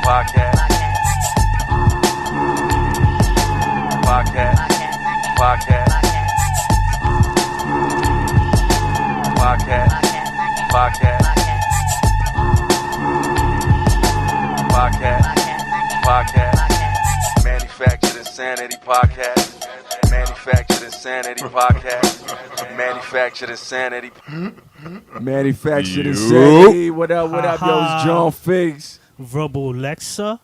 Podcast. Podcast. Podcast. Podcast. Podcast. Podcast. Podcast. Manufactured Insanity Podcast. Manufactured Insanity Podcast. Manufactured Insanity. Manufactured Insanity. What up, yo? It's John Figz. Verbal Lexapro.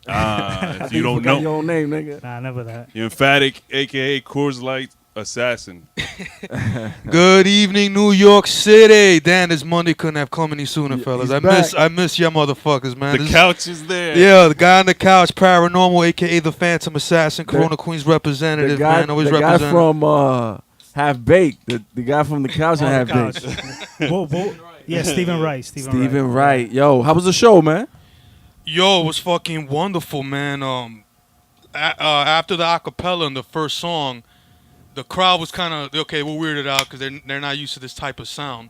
If you don't know, your own name, nigga. Nah, never that. Emphatic, a.k.a. Coors Light Assassin. Good evening, New York City. Damn, this Monday couldn't have come any sooner, fellas. he's I miss y'all motherfuckers, man. The couch is there. Yeah, the guy on the couch, Paranormal, a.k.a. the Phantom Assassin, Corona Queens representative, man. Always the guy representing. from Half Baked. The guy from the couch on Half Baked. Yeah, Stephen Wright. Stephen Wright. Yo, how was the show, man? Yo, it was fucking wonderful, man. After the acapella and the first song, the crowd was kind of we're weirded out because they're not used to this type of sound.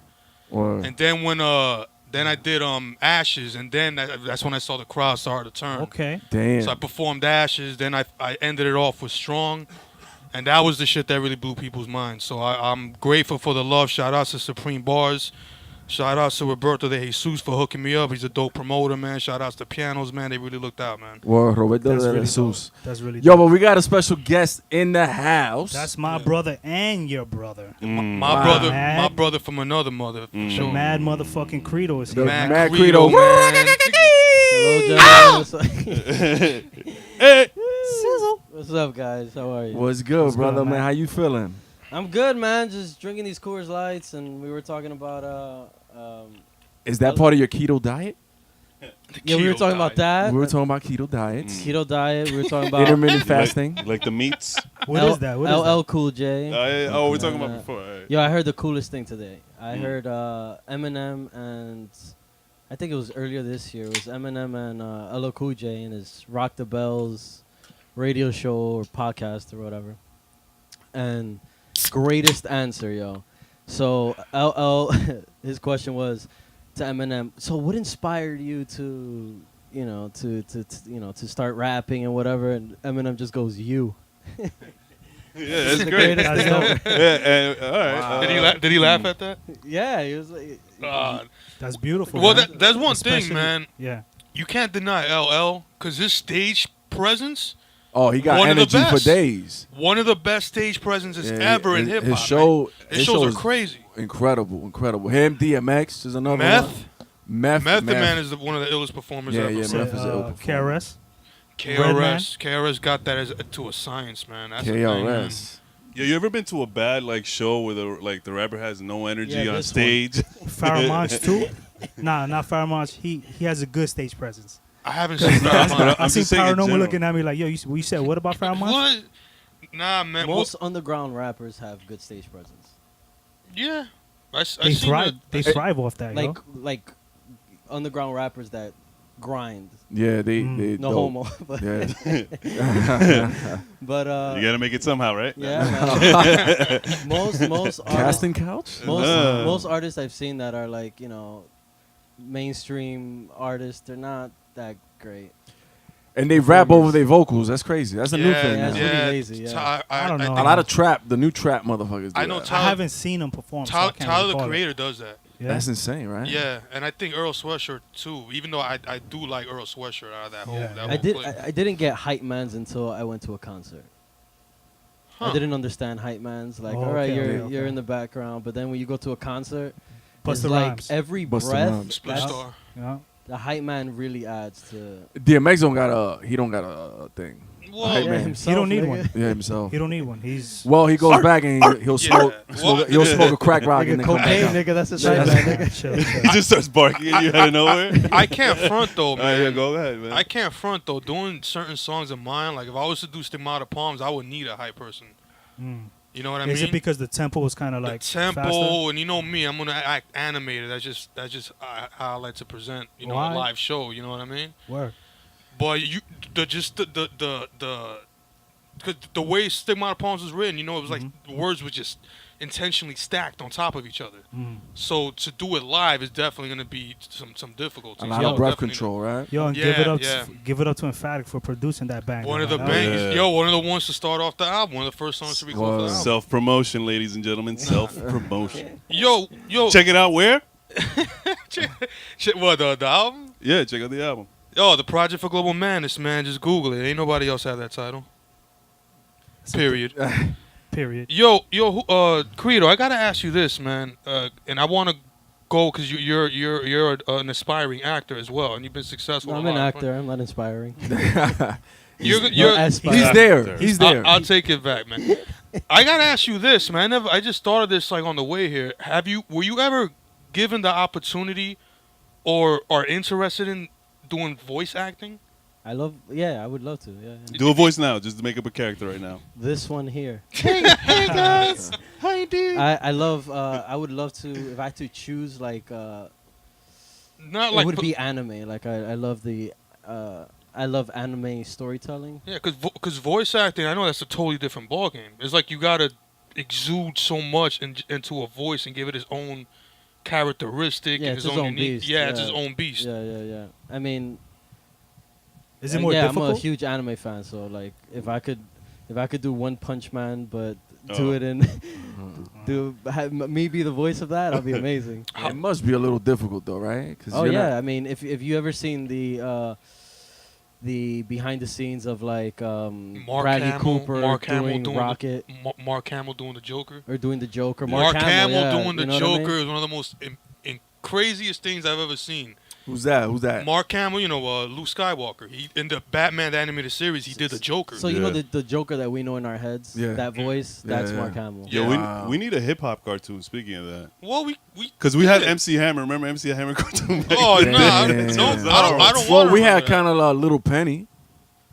Word. And then when then I did Ashes, and then that's when I saw the crowd start to turn. Okay. Damn. So I performed Ashes, then I ended it off with Strong, and that was the shit that really blew people's minds. So I'm grateful for the love. Shout out to Supreme Bars. Shout out to Roberto de Jesus for hooking me up. He's a dope promoter, man. Shout out to Pianos, man. They really looked out, man. Word, Roberto That's de really Jesus. dope. That's really Yo, dope. but we got a special guest in the house. That's my brother and your brother. My brother from another mother. For The sure. mad motherfucking Credo is The here. Mad Credo, Credo. man. Hello, gentlemen. Hey, What's up, guys? How are you? What's good, What's brother, good, man? man? How you feeling? I'm good, man. Just drinking these Coors Lights, and we were talking about Is that part of your keto diet? yeah, we were Keto talking about diet. that. We were talking about keto diets. Keto diet. We were talking about Intermittent fasting. like the meats. What is that? What is LL Cool J. We're talking about before. All right. Yo, I heard the coolest thing today. I heard Eminem and I think it was earlier this year. It was Eminem and LL Cool J in his Rock the Bells radio show or podcast or whatever. And greatest answer, yo. So LL, his question was to Eminem. So what inspired you to start rapping and whatever? And Eminem just goes, "You." Yeah, that's The great. greatest thing ever. Yeah, all right. Wow. Did he laugh at that? Yeah, he was like, That's beautiful. Well, man. that's one thing, Especially- man. Yeah. You can't deny LL because his stage presence, Oh, he got One of the energy for best. days. one of the best stage presences Yeah, ever in his- hip hop. His show, his shows are is crazy. incredible. Him, DMX is another Meth, one. Meth the man is one of the illest performers Yeah, ever. yeah, So, Meth is an ill KRS. KRS got that to a science, man. That's the thing, man. KRS. Yeah, you ever been to a bad show where the rapper has no energy Yeah, on this stage? Pharoah Monch too. Nah, not Pharoah Monch. He has a good stage presence. I haven't seen that. I'm I seen just saying in Paranormal general. looking at me like, yo, you said what about Pharoah Monch? What? Nah, man. most underground rappers have good stage presence. Yeah. I They seen thrive. that. They thrive off that. Like underground rappers that grind. Yeah, they No dope. homo, but Yeah. but You gotta make it somehow, right? yeah, man. most artists, Casting couch? most artists I've seen that are like mainstream artists, they're not that great. And they rap over their vocals. That's crazy. That's a new Yeah, thing. yeah, now. it's really lazy, yeah. I don't know. think A lot of trap, the new trap motherfuckers. Do I know that. Tyler- I haven't seen him perform. So I can't Tyler the recall it. Creator does that. Yeah. That's insane, right? Yeah, and I think Earl Sweatshirt too. Even though I do like Earl Sweatshirt out of that whole Yeah. that I whole did. clip. I didn't get hype mans until I went to a concert. Huh. I didn't understand hype mans. Like, Oh, all right, okay, you're okay, you're okay. in the background, but then when you go to a concert, Busta it's like Rhymes. every Busta breath, Rhymes. Split that's- Star. Yeah. the hype man really adds to. DMX don't got a thing. Well, Hype man. himself, He don't need nigga. one. Yeah, himself. He don't need one. He's Well, he goes back and he'll smoke, Yeah. he'll smoke a crack rock and Nigga, then come cocaine, back out. nigga. That's his Yeah. hype man, nigga. chill. He just starts barking at you out of nowhere. I can't front though, All right, yeah, man. go ahead, man. I can't front though. Doing certain songs of mine, like if I was to do Stigmata Palms, I would need a hype person. Mm. You know what I Is mean? it because the tempo was kind of like the tempo, faster? and you know me, I'm gonna act animated. That's just how I like to present, a Why? live show. You know what I mean? Word. But cause the way Stigmata Palms was written, it was like the words were just intentionally stacked on top of each other. So to do it live is definitely going to be some difficulty. A lot of breath control, right? Yo, and Yeah, give it up to Emphatic for producing that bang. One of the man. bangers. Yo, one of the ones to start off the album. One of the first songs to record for the album. Self-promotion, ladies and gentlemen. Self-promotion. Yo. Check it out where? What, the album? Yeah, check out the album. Yo, the Project for Global Madness, man. Just Google it. Ain't nobody else have that title. Period. Period. Yo, Credo, I gotta ask you this, man, and I want to go because you're an aspiring actor as well, and you've been successful. No, I'm an actor. I'm not inspiring. You're aspiring. He's there. He's there. I'll take it back, man. I gotta ask you this, man. I just thought of this like on the way here. Were you ever given the opportunity, or are interested in doing voice acting? I would love to. Yeah. Do a voice now, just to make up a character right now. This one here. Hey guys, how you doing? I love. I would love to if I had to choose like. Not It like would be anime. Like I love the. I love anime storytelling. Yeah, because voice acting, I know that's a totally different ballgame. It's like you gotta exude so much into a voice and give it its own characteristic Yeah, and it's its his own own unique. beast, Yeah, it's yeah. his own beast. Yeah. I mean, Is it more I'm difficult? a huge anime fan, so like if I could do One Punch Man, but do it in have me be the voice of that, that'd be amazing. It must be a little difficult though, right? Oh yeah, I mean if you ever seen the behind the scenes of like Bradley Cooper doing Rocket Mark Hamill doing the Joker. or doing the Joker, Mark Hamill yeah, doing the you know what I Joker mean? is one of the most craziest things I've ever seen. Who's that? Mark Hamill, Luke Skywalker. He in the Batman the animated series, he did the Joker. So you know the Joker that we know in our heads, Yeah. that voice, that's Yeah. Mark Hamill. Yo, Wow. we need a hip hop cartoon. Speaking of that, well, we because we had did. MC Hammer. Remember MC Hammer cartoon? Oh Damn. no, I don't Well, want. we had kind of Little Penny.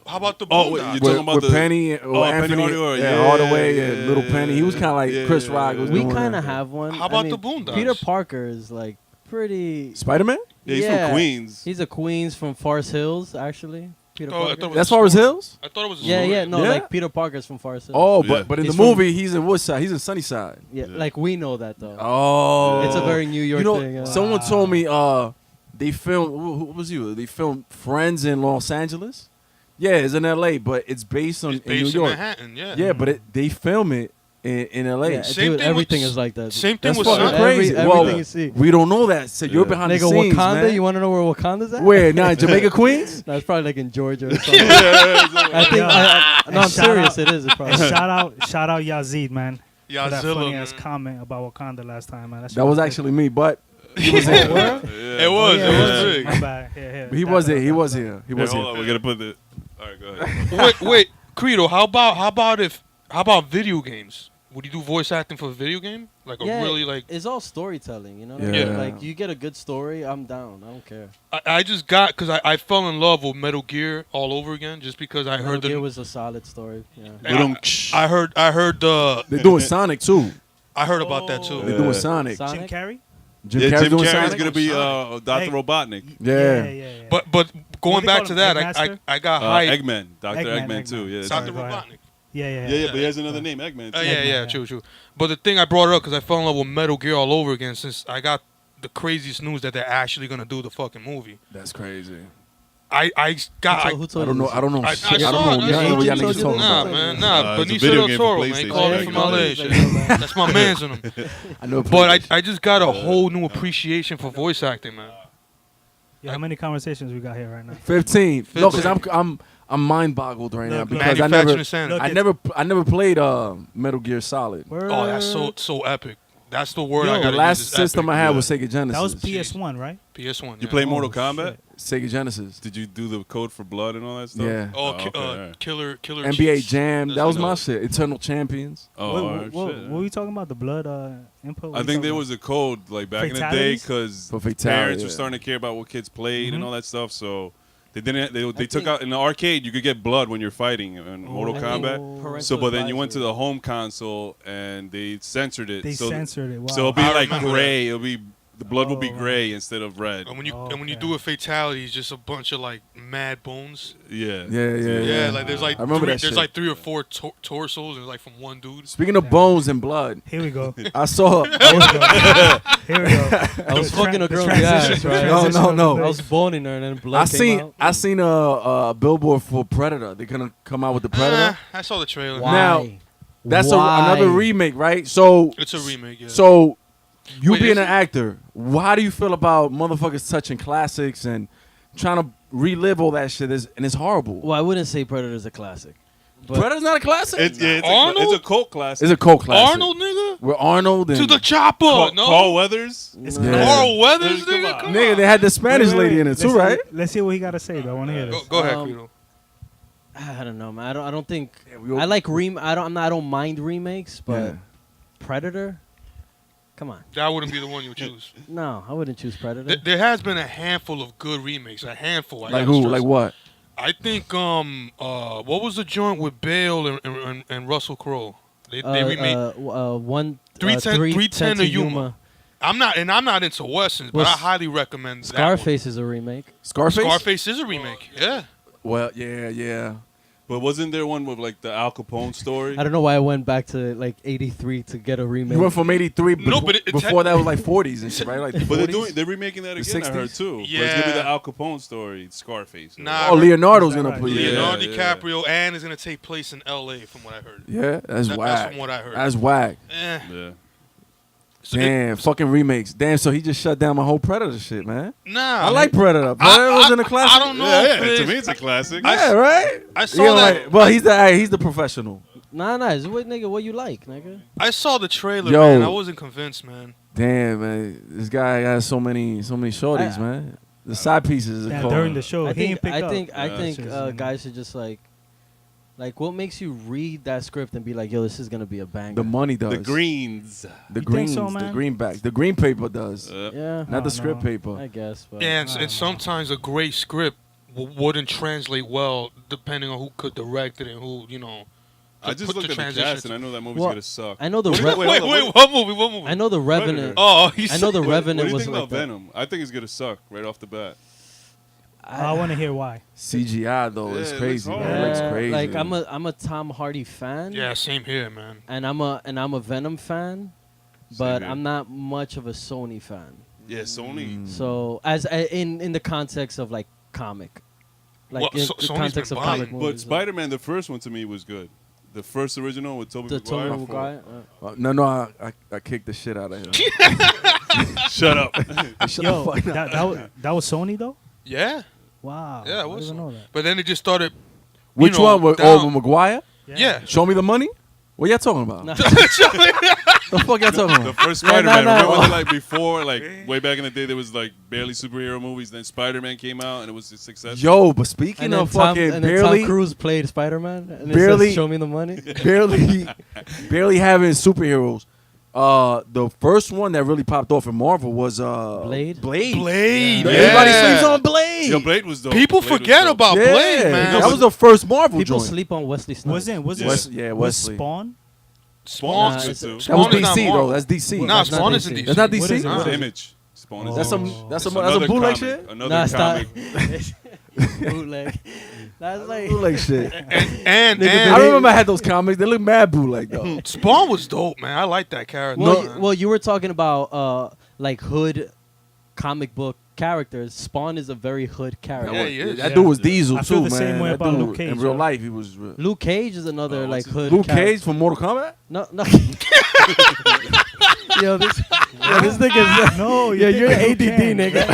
How about the Oh, wait, Boondocks? you're talking about with the Penny or Penny Anthony, Hardaway, yeah, Hardaway, and Little Penny. He was kind of like Chris Rock. Was We doing kind of that. have one. How I about mean, the Boondocks? Peter Parker is like pretty. Spider-Man. Yeah, he's from Queens. He's a Queens from Forest Hills, actually. Peter Oh, I Parker. thought it was That's a Forest story. Hills. I thought it was a Yeah, story. no, Yeah? like Peter Parker's from Forest Hills. Oh, Yeah. but in He's the from- movie, he's in Woodside. He's in Sunnyside. Yeah, Yeah. like we know that though. Oh, It's a very New York thing. Someone told me they filmed. Who was you? They filmed Friends in Los Angeles. Yeah, it's in L.A., but it's based on It's in New based in York. Manhattan. Yeah. Yeah, but they film it in L.A. Yeah, Same dude, thing everything with- is like that. Same thing That's with fucking Sun- crazy. Everything Well, you see. We don't know that. So you're behind Nigga, the scenes, Wakanda. man. You want to know where Wakanda's at? Where? Nah, Jamaica, Queens. That's probably like in Georgia or something. I think. No, I'm Shout serious. out- It is. It's And probably. shout out Yazid, man. For that Yazilla, funny man. ass comment about Wakanda last time, man. That was actually me, but he was It here. was. Yeah, It was big. My bad. Yeah. He was here. He was here. He Yeah, was hold here. on, we're gonna put the. All right, go ahead. Wait, Credo. How about video games? Would you do voice acting for a video game? Like a Yeah, really like. it's all storytelling. You know. Yeah. Like you get a good story, I'm down. I don't care. I just got because I fell in love with Metal Gear all over again just because I heard It the. was a solid story. Yeah. I heard the. They're doing Sonic too. I heard about that too. They're doing Sonic. Sonic? Jim Carrey? Jim Yeah, Carrey's Jim doing Carrey's Sonic. gonna be Dr. Hey. Robotnik. Yeah. But What going do they back call to him? that, Eggmaster? I got hyped. Eggman, Dr. Eggman too. Yeah, Sorry, Dr. go ahead. Robotnik. Yeah. yeah, but he has another name, Eggman. Too. Yeah, true. But the thing I brought it up because I fell in love with Metal Gear all over again since I got the craziest news that they're actually gonna do the fucking movie. That's crazy. I got. Who I told don't you know. this? I don't know. I shit. saw I don't it. know. I don't know what y'all Agent niggas told talking you Nah, about. man, it's nah. a Benicio video del game for Toro, man, PlayStation. called Yeah, it from he called LA. it. Shit. That's my man's in him. I know. But I just got a whole new appreciation for voice acting, man. Yeah, how many conversations we got here right now? 15. No, because 15. I'm mind boggled right now Look, because Manufacturing insanity. Look, I never played Metal Gear Solid. Oh, that's so epic. That's the word Yo, I got. The last system I had was Sega Genesis. That was PS1, right? PS1. You yeah. play Mortal Oh, Kombat? shit. Sega Genesis. Did you do the code for blood and all that stuff? Yeah. Oh, okay, all right. Killer NBA Chiefs. Jam. That's That was another- my shit. Eternal Champions. Oh, what, all right, what shit. were we talking about? The blood input? I think there was a code like back in the day Fatalities? because For fatality, parents were yeah. starting to care about what kids played and Mhm. all that stuff. So they didn't. They took think- out in the arcade. You could get blood when you're fighting in Mortal I think Kombat. parental So, but then you went to advisory. the home console and they censored it. They so censored it. Wow. So it'll be I like remember gray. It'll be the blood will be Oh. gray instead of red. And when you Okay. do a fatality, it's just a bunch of like mad bones. Yeah. Yeah, like there's like I remember three, that there's shit. like 3 or 4 torsos, and like from one dude. Speaking of bones and blood, Here we go. I saw. Here we go. Here we go. I was fucking a girl in the transition- ass, right? No, no, no. I was boning her and then blood came out. I seen a billboard for Predator. They're gonna come out with the Predator. I saw the trailer. Why? Now, That's Why? another remake, right? So It's a remake. Yeah. So, you Wait, being is an it? actor, how do you feel about motherfuckers touching classics and trying to relive all that shit? And it's horrible. Well, I wouldn't say Predator's a classic. But Predator's not a classic. It's Arnold? a cult classic. It's a cult classic. Arnold, nigga. With Arnold and To the chopper. No. Carl Weathers. Yeah. Carl Weathers, Come nigga. on. Come nigga, on. they had the Spanish lady in it too, right? Let's see what he got to say, though. I want to hear this. Go ahead, Um, Credo. I don't know, man. I don't think we all- I like I don't mind remakes, but Yeah. Predator. Come on. That wouldn't be the one you would choose. No, I wouldn't choose Predator. There has been a handful of good remakes. A handful. I Like gotta who? stress. Like what? I think what was the joint with Bale and Russell Crowe? They remade. 310 to Yuma. I'm not into westerns, but Well, I highly recommend Scarface is a remake. that one. Scarface? Scarface is a remake. Yeah. Well, yeah. But wasn't there one with like the Al Capone story? I don't know why I went back to like 83 to get a remake. You went from 83, No, but it- before that was like 40s and shit, right? Like the But 40s? they're remaking that The again. I heard 60s? too. But it's Yeah. gonna be the Al Capone story, Scarface. Nah. Oh, Leonardo's Is that gonna right? play. Yeah. Leonardo yeah. DiCaprio, and is going to take place in L.A. from what I heard. Yeah, that's That's whack. from what I heard. That's whack. Eh. Yeah. So Damn, fucking remakes. Damn, so he just shut down my whole Predator shit, man. Nah. I like Predator. Predator was in a classic. I don't know. Yeah, if to it's- me it's a classic. Yeah, right? I saw Yeah, that. like, well, he's the professional. Nah. It's what nigga? What you like, nigga? I saw the trailer, Yo. man. I wasn't convinced, man. Damn, man, this guy has so many shorties, man. The side pieces are Damn, called. during the show, I he think ain't picked up. I Yeah. think Shit's- guys should just like what makes you read that script and be like, yo, this is gonna be a banger. The money does. The greens. The You think greens, so, the man? greenback, the green paper does. Yeah, Not the No, script no. paper. I guess. But And sometimes a great script wouldn't translate well depending on who could direct it and who, I just put looked the at the transitions. cast and I know that movie's Well, gonna suck. I know the Wait, Re- wait, Wait, hold on, what movie? What movie? I know the Revenant. Oh, I know the What do Revenant you was think like about that. Venom? I think it's gonna suck right off the bat. I want to hear why. CGI though, Yeah, it's it crazy. looks Man. It looks Yeah, crazy. like I'm a Tom Hardy fan. Yeah, same here, man. And I'm a Venom fan, but Same here. I'm not much of a Sony fan. Yeah, Sony. So as in the context of like comic, like Well, in So- the Sony's context been of comic buying. movies. But Spider-Man, the first one to me was good. The first original with Tobey the Maguire. Tobey Maguire. No, I kicked the shit out of him. Shut up. Shut Yo, the fuck up. that was Sony though. Yeah, Wow. Yeah, it I was didn't know that. but then it just started. Which know, one? With down. Maguire? Yeah. Show me the money. What y'all talking about? Nah. The fuck y'all talking The about? first Spider-Man. no. Remember, like before, like way back in the day, there was like barely superhero movies. Then Spider-Man came out, and it was a success. Yo, but speaking And then, of fucking Tom barely, Cruise played Spider-Man. And it Barely- says, "Show me the money." barely having superheroes. The first one that really popped off in Marvel was Blade? Blade. Blade. Yeah. Everybody yeah. sleeps on Blade. Yo, Blade was dope. People Blade was forget dope. about yeah, Blade, man. that was the first Marvel People joint. sleep on Wesley Snipes. Wasn't Yeah. Yeah, was Wesley. Spawn? Spawn. Nah, was good it's- too. That was Spawn is not DC though. Marvel. That's DC. Nah, That's not Spawn DC. isn't DC. That's not What DC. is it? Nah. What is it? Image. Spawn is That's some. Image. That's It's some. That's some another bootleg comic. shit. Another Nah, stop. comic. Bootleg. That's like Bootleg shit. And I remember I had those comics. They look mad bootleg though. Spawn was dope, man. I like that character. Well, man. well, you were talking about like hood comic book characters. Spawn is a very hood character. Yeah, he is. That Yeah. dude was Diesel I feel too, the man. same way That about dude, Luke Cage, in real right? life, he was. Luke Cage is another like what's his- hood. Luke character. Cage from Mortal Kombat. No. Yo, this nigga's No, yeah, you're thinking ADD, Luke Cage, nigga.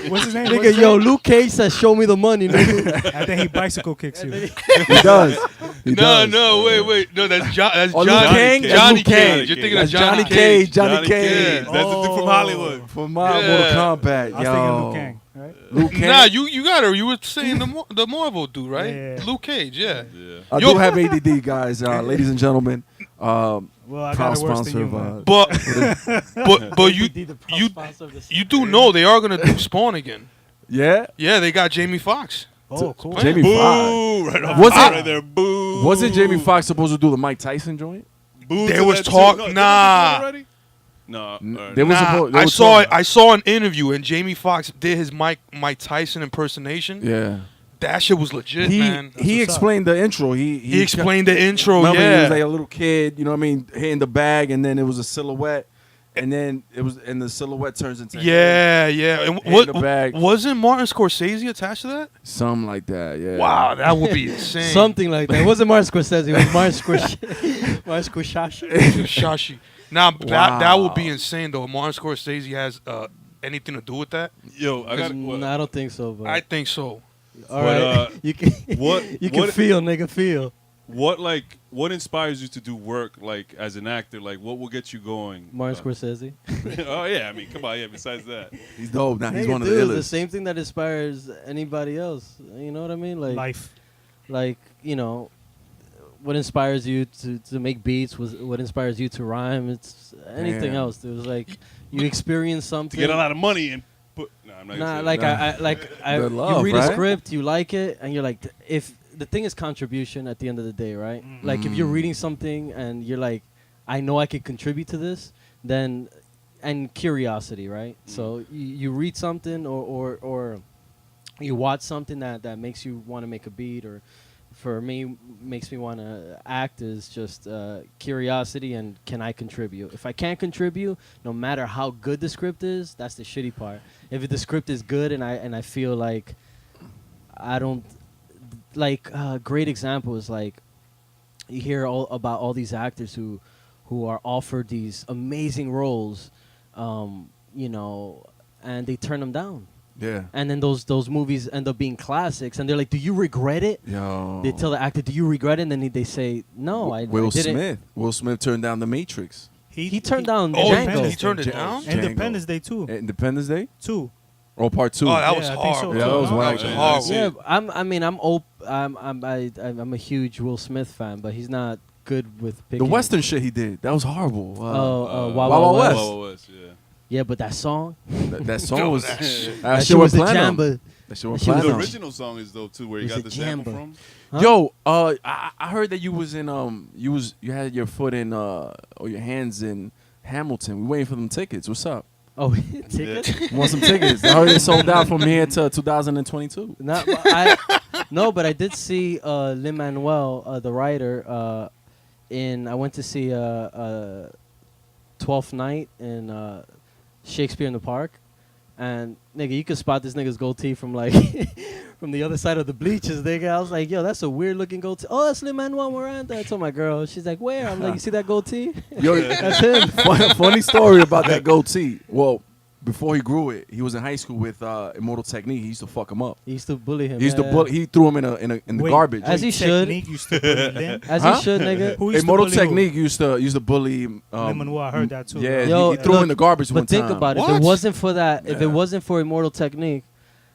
right? What's his name? What's Nigga, his yo, name? Luke Cage says, "Show me the money." Nigga. I think he bicycle kicks you. He does. He No, does. no, wait. No, that's that's Oh, Luke Johnny Cage? Cage. That's Johnny Luke Cage. Cage. You're thinking That's of Johnny Cage. Cage. Johnny Cage. That's the dude from Hollywood. From Yeah. Mortal Kombat. I was Yo. thinking Luke Kang, right? Luke Cage. Nah, you got her. You were saying the Marvel dude, right? Yeah. Luke Cage, yeah. Yeah. I Yo. do have ADD, guys. Ladies and gentlemen. Well, I Proud got it worse than sponsor you, of. man. But you do know they are gonna do Spawn again. Yeah. Yeah, they got Jamie Foxx. Oh, cool. Jamie Foxx. Boo! Right off Was the bat it- right there. Boo! Wasn't Jamie Foxx supposed to do the Mike Tyson joint? Boo There to was that too. talk- No, didn't they do nah. it already? No, There was Nah, they I were saw it. talking- I saw an interview and Jamie Foxx did his Mike Tyson impersonation. Yeah. That shit was legit, He man. he what's up. explained the intro. He explained the intro. Remember, he Yeah, was like a little kid, you know what I mean, hitting the bag, and then it was a silhouette, and then the silhouette turns into him. yeah. And In the bag. wasn't Martin Scorsese attached to that? Something like that, yeah. Wow, that would be insane. Something like that. It wasn't Martin Scorsese. It was Martin Scorsese. Martin Scorsese. Shashi. Now Wow. that would be insane though. Martin Scorsese has anything to do with that? Yo, I got. I don't think so. But I think so. all but, right, you can. what You can what feel, nigga, feel. what inspires you to do work like as an actor? Like what will get you going? Martin Scorsese. Oh yeah, I mean, come on, yeah. Besides that, He's dope. Now he's Nigga, one of the dude, illest. the same thing that inspires anybody else. You know what I mean? Life. Like you know, what inspires you to make beats? What inspires you to rhyme? It's anything Damn. else. It was like you experience something. to get a lot of money and put. No, I'm not. Nah, gonna like say I The love, you read right? a script, you like it, and you're like, if the thing is contribution at the end of the day, right? Like if you're reading something and you're like, I know I could contribute to this, then and curiosity, right? So you read something or you watch something that makes you want to make a beat, or for me makes me want to act, is just curiosity and can I contribute? If I can't contribute, no matter how good the script is, that's the shitty part. If the script is good and I feel like I don't like great example is like you hear about all these actors who are offered these amazing roles, you know, and they turn them down. Yeah. And then those movies end up being classics, and they're like, "Do you regret it?" Yo. They tell the actor, "Do you regret it?" And then they say, "No, I Will didn't." Smith. Will Smith turned down The Matrix. He turned down Oh, Django. he turned it Django. down. Django. Independence Day 2. Independence Day? 2. Or part 2? Oh, that was Yeah, I think so. horrible. Yeah, that was That whack. was Yeah, horrible. Yeah, I'm a huge Will Smith fan, but he's not good with the picking. Western shit he did. That was horrible. Wild Wild Wild West. West. Wild West, yeah. Yeah, but that song, That song Yo, was. that shit. That shit was was the platinum. jam, That shit was that shit was The platinum. original song is though too, where you It's got a the sample jamba. from. Huh? Yo, I heard that you was in you had your foot in or your hands in Hamilton. We waiting for them tickets. What's up? Oh, tickets? Want some tickets? I heard it sold out from here to 2022. No, but I did see Lin-Manuel, the writer, I went to see Twelfth Night in Shakespeare in the Park, and nigga, you could spot this nigga's goatee from like from the other side of the bleachers, nigga. I was like, yo, that's a weird looking goatee. Oh, that's Lin-Manuel Miranda. I told my girl. She's like, where? I'm like, you see that goatee? Yo, That's him. funny story about that goatee. Well, before he grew it, he was in high school with Immortal Technique. He used to fuck him up. He used to bully him. He used to yeah. bully. He threw him in the Wait, garbage. As he should. Technique used to bully Lin. As Huh? he should, nigga. Who used Immortal to bully Technique used to bully. Lin-Manuel, I heard that too. Yeah, Yo, he threw him in the look, garbage one But think time. about it. If What? it wasn't for that, if Yeah. it wasn't for Immortal Technique,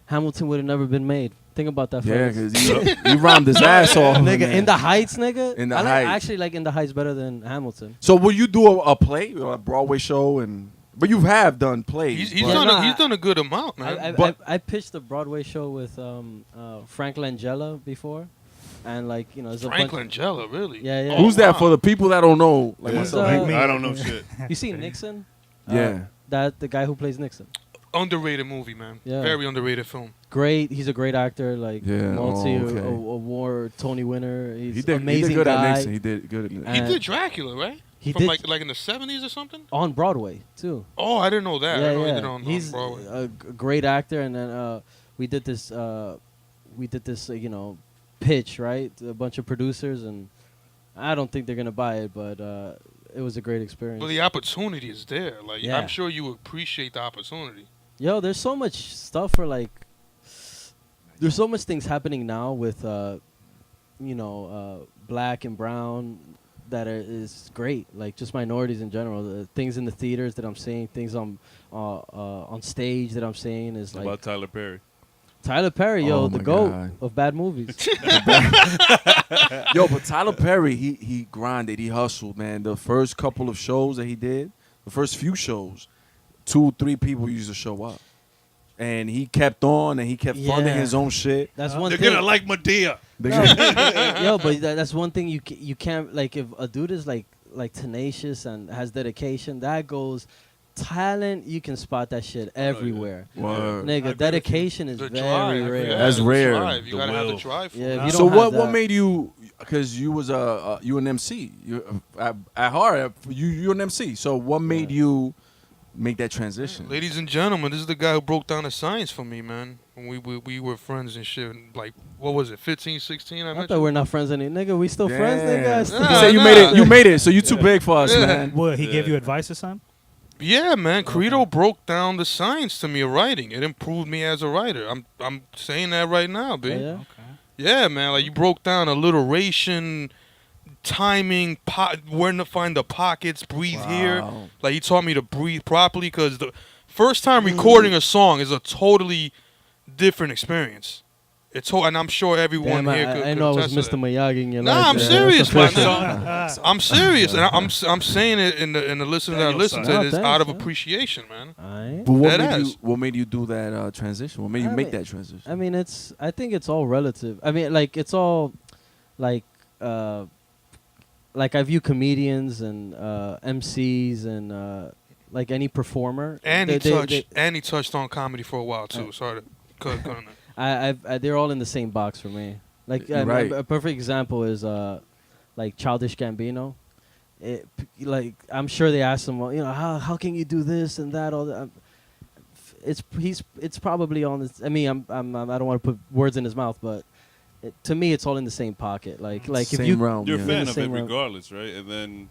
Hamilton would have never been made. Think about that. Yeah, phrase. because he rhymed his ass off. Nigga, man. In the Heights, nigga. In the I Heights. actually like In the Heights better than Hamilton. So will you do a play, or a Broadway show, but you have done plays. He's but- done a good amount, man. I pitched a Broadway show with Frank Langella before, and like you know, there's a Frank bunch. Langella, really? Yeah, yeah. Who's that wow. for the people that don't know? Like Yeah. myself. Like me. I don't know shit. You see Nixon? Yeah. That the guy who plays Nixon. Underrated movie, man. Yeah. Very underrated film. Great. He's a great actor. Like Yeah, multi okay. award Tony winner. He's He did amazing good guy. at Nixon. He did good at Nixon. He And did Dracula, right? He From did like in the 70s or something? on Broadway too. Oh, I didn't know that. I Yeah, know he yeah. did on He's Broadway. a great actor, and then we did this. You know, pitch, right? A bunch of producers, and I don't think they're gonna buy it, but it was a great experience. But the opportunity is there. Like Yeah. I'm sure you appreciate the opportunity. Yo, there's so much stuff for like. There's so much things happening now with, black and brown is great. Like just minorities in general. The things in the theaters that I'm seeing, things on stage that I'm seeing is How like about Tyler Perry? Tyler Perry, yo, Oh the my GOAT God. of bad movies. Yo, but Tyler Perry, he grinded, he hustled, man. The first couple of shows that he did, the first few shows, 2-3 people used to show up. And he kept on, and he kept funding Yeah. his own shit. That's one They're thing. gonna like Medea. They- Yo, but that's one thing you can't like if a dude is like like tenacious and has dedication, that goes. Talent, you can spot that shit everywhere. Word. Nigga, dedication is The very drive, rare. yeah, That's the rare. drive. You The gotta have the will. drive for Yeah, it. if you So don't have what that- made you? Because you was you an MC. You at heart you an MC. So what made you make that transition? Ladies and gentlemen, this is the guy who broke down the science for me, man. When we were friends and shit. Like, what was it, 15, 16? I I met thought you? we're not friends any. Nigga, we still friends, Damn. nigga. I You still- Nah, say you nah. made it. You made it. So you too big for us, Yeah. man. What, he gave Yeah. you advice or something? Yeah, man. Credo broke down the science to me of writing. It improved me as a writer. I'm saying that right now, B. Yeah. Okay. Yeah, man. Like, you broke down alliteration, timing, where to find the pockets, breathe here. Wow. Like, he taught me to breathe properly because the first time recording a song is a totally different experience. And I'm sure everyone Damn, here could I know it was attest to Mr. that. Miyagi in your Nah, life. I'm man. serious, That's man. official. I'm serious, and I'm saying it in the listeners that Daniel listen to Son. it is Oh, out of thanks, man. appreciation, man. Aight. But Deadass. what made you do that transition? What made you I make mean- that transition? I mean, I think it's all relative. I mean, like, it's all, like I view comedians and MCs and like any performer. And they- he touched on comedy for a while too. Sorry to cut on that. they're all in the same box for me. Like, You're right. a perfect example is like Childish Gambino. I'm sure they asked him, well, you know, how can you do this and that, all that. It's probably on this. I mean, I don't want to put words in his mouth, but to me, it's all in the same pocket. Like Same if you realm. You're a yeah. fan the of it same realm. regardless, right? And then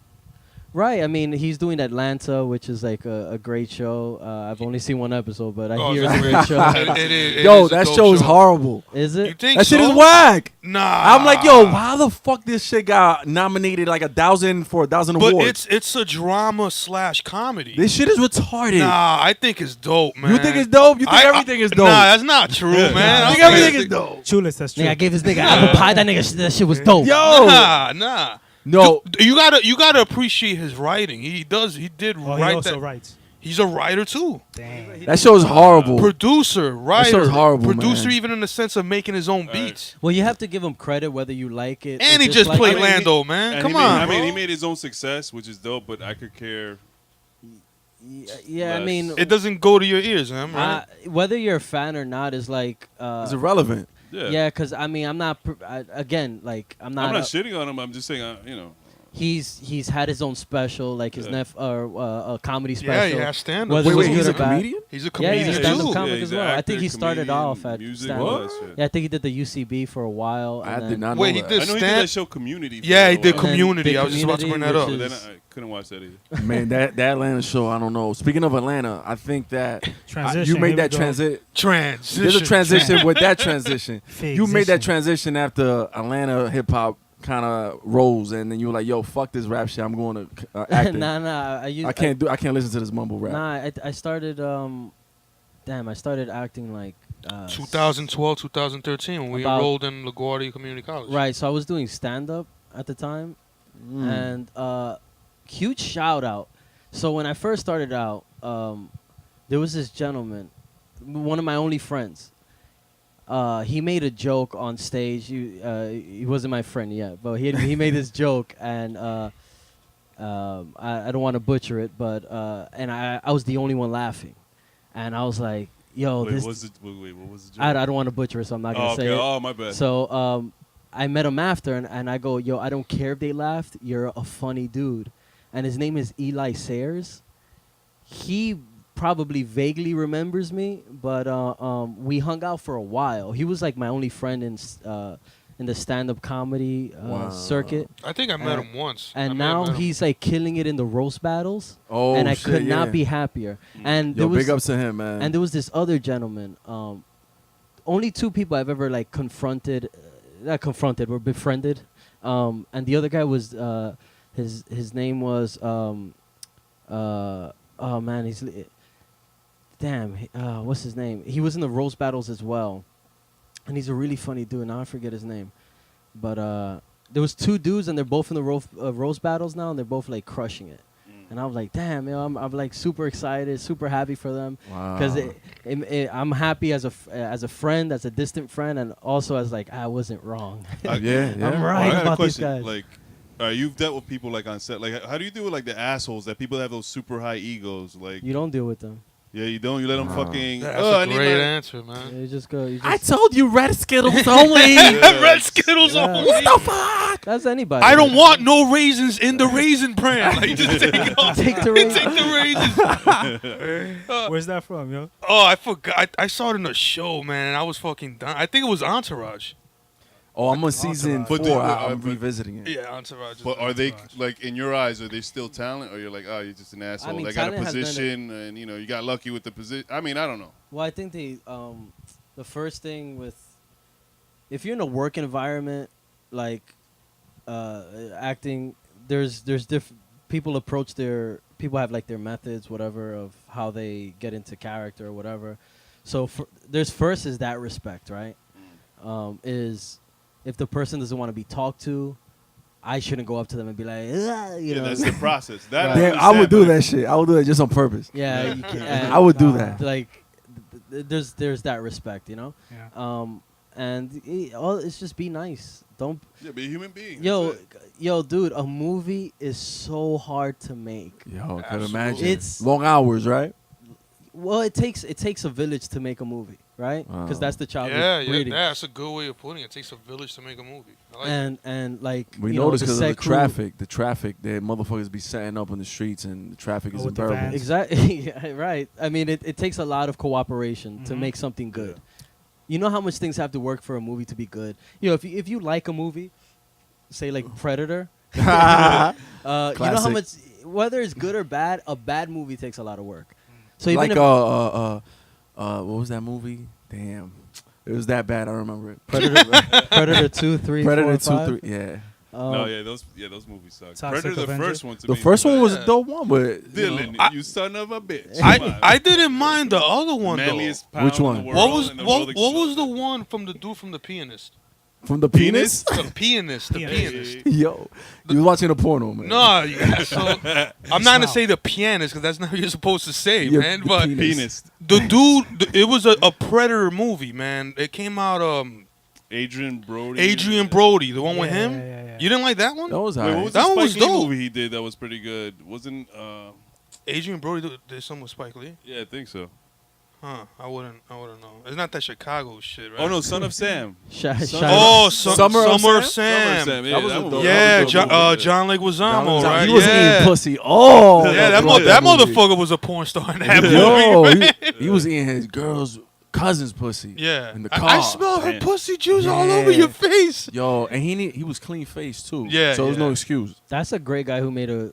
Right. I mean, he's doing Atlanta, which is like a great show. I've only seen one episode, but I Oh, hear it's it's a a great show. It Yo, is a that dope show is horrible. Is You it? think That shit so? is whack. Nah, I'm like, yo, how the fuck this shit got nominated like 1,000 for 1,000 But awards? it's a drama / comedy. This shit is retarded. Nah, I think it's dope, man. You think it's dope? You think everything is dope? Nah, that's not true, man. I think don't everything is dope. Chulis, that's true. Nigga, I gave this nigga apple pie. That shit was dope. Yo, Nah. no, You gotta appreciate his writing. He did Oh, he write also that. writes. He's a writer too. Damn. that show is horrible. Producer, writer, show's horrible, producer, man. even in the sense of making his own beats. Well, you have to give him credit whether you like it. And or he just dislike played it. Lando, man. and Come he made, on, I mean, bro. he made his own success, which is dope. But I could care. Yeah, I less. mean, It doesn't go to your ears, man. Right? whether you're a fan or not is like. It's irrelevant. Yeah, because I mean, I'm not. Again, like I'm not. I'm not shitting on him. I'm just saying, you know. He's had his own special, like his Yeah. a comedy yeah, special. yeah, stand Whether up. Wait, it's wait, good he's or a bad. comedian? He's a Yeah, comedian he's a too. stand-up comic he's as an well. I think actor, he started comedian, off at music, stand-up. all that shit. Yeah, I think he did the UCB for a while. I and did then- not know Wait, he that. did I know he did that show Community. For Yeah, a he did while. And then Community. Big I was just about to bring that Community, up. which But then I couldn't watch that either. Man, that Atlanta show, I don't know. Speaking of Atlanta, I think that Transition, you made here we that go. transit. Transition. There's a transition with that transition. You made that Figz. transition after Atlanta hip hop kind of rose, and then you were like, "Yo, fuck this rap shit. I'm going to acting. nah. I can't listen to this mumble rap." Nah, I started. I started acting like. 2012, 2013, when we About- enrolled in LaGuardia Community College. Right, so I was doing stand up at the time, and huge shout out. So when I first started out, there was this gentleman, one of my only friends. He made a joke on stage. He wasn't my friend yet, but he made this joke, and I don't want to butcher it, but and I was the only one laughing, and I was like, "Yo, Wait, this." what was the joke? I don't want to butcher it, so I'm not gonna Oh, say okay. it. Oh, my bad. So I met him after, and I go, "Yo, I don't care if they laughed. You're a funny dude," and his name is Eli Sayers. He probably vaguely remembers me, but we hung out for a while. He was like my only friend in the stand-up comedy Wow. circuit, I think I met him once. I and may have now met him. he's like killing it in the roast battles. Oh, and I shit, could not yeah. be happier. And Yo, there was big ups to him, man. and there was this other gentleman. Only two people I've ever like confronted, not confronted, were befriended. And the other guy was his name was oh man, what's his name? He was in the roast battles as well, and he's a really funny dude. Now I forget his name, but there was two dudes, and they're both in the roast battles now, and they're both like crushing it. And I was like, damn, yo, I'm like super excited, super happy for them, because I'm happy as a friend, as a distant friend, and also as like I wasn't wrong. yeah. I'm Well, right I got a about these question. guys. Like, All right, you've dealt with people like on set. Like, how do you deal with like the assholes that people that have those super high egos? Like, You don't deal with them. yeah, you don't. You let them fucking. That's I a need great my- answer, man. You just go. You just, I told you red Skittles only. Red Skittles Yeah. only. What the fuck? that's anybody. I don't want no raisins in the raisin bran. Like, just take off. Take the Take raisin. the raisins. Where's that from, yo? Oh, I forgot. I saw it in a show, man, and I was fucking done. I think it was Entourage. Oh, I'm on season But 4. do- I'm but- revisiting it. Yeah, Entourage. But are they like in your eyes? Are they still talent, or you're like, oh, you're just an asshole? mean, They got a talent has been position, and you got lucky with the position. I mean, I don't know. Well, I think the first thing with, if you're in a work environment, like acting, there's different people approach people have like their methods, whatever, of how they get into character or whatever. So there's first is that respect, right? Is if the person doesn't want to be talked to, I shouldn't go up to them and be like, "Ugh," you know. That's the process. That Right. Damn, I would do that shit. I would do that just on purpose. Yeah, you can. I would do that. Like, there's that respect, you know. Yeah. And it's just be nice. Don't. Yeah, be a human being. Yo, That's it. yo, dude, a movie is so hard to make. Yo, I can Absolutely. imagine. It's- long hours, right? Well, it takes a village to make a movie, right? Because Oh. that's the child Yeah, yeah, breeding. that's a good way of putting it. It takes a village to make a movie. I like it. And like We you know, noticed the because of the set crew- traffic. The traffic, the motherfuckers be setting up on the streets, and the traffic is Oh, with the unbearable. vans. Exactly. Yeah, right. I mean, it takes a lot of cooperation to Mhm. make something good. You know how much things have to work for a movie to be good. You know, if you like a movie, say like Predator, you know how Classic. much, whether it's good or bad, a bad movie takes a lot of work. So even Like if what was that movie? Damn, it was that bad. I don't remember it. Predator 2, 3, 4, Predator 5, 2, 3. Yeah, No, yeah, those movies suck. Toxic Predator, the Avenger. first one. To the me first one was Yeah. a dope one, but Dylan, you son of a bitch. I didn't mind the other one Manliest though. pound Which in one? the What world, was and the what, world what was the explodes. one from the dude from The Pianist? from the penis. The pianist, the Pianist. pianist. Yo, you was watching a porno, man. No, yeah, so I'm not gonna say the pianist because that's not what you're supposed to say, Yeah, man. the But penis. Penis. the dude, it was a Predator movie, man. It came out Adrian Brody. Adrian Brody, the one with Yeah, him. yeah, yeah, yeah. You didn't like that one? That was Wait, what alright. was That the one was Spike Lee dope. movie he did that was pretty good? Wasn't Adrian Brody did something with Spike Lee. yeah, I think so. Huh? I wouldn't know. It's not that Chicago shit, right? Oh no, Son of Sam. Oh, Summer of Summer of Sam? Sam. Yeah, That was a dope- Yeah, that was a dope movie. John Leguizamo, right? He was yeah. eating pussy. Oh, Yeah, that, I that movie. motherfucker was a porn star in that Yo, movie. man. he was eating his girl's cousin's pussy. Yeah, in the I car. smell her Damn. pussy juice all Yeah. over your face. Yo, and he was clean faced too. Yeah, so there's yeah. no excuse That's a great guy who made a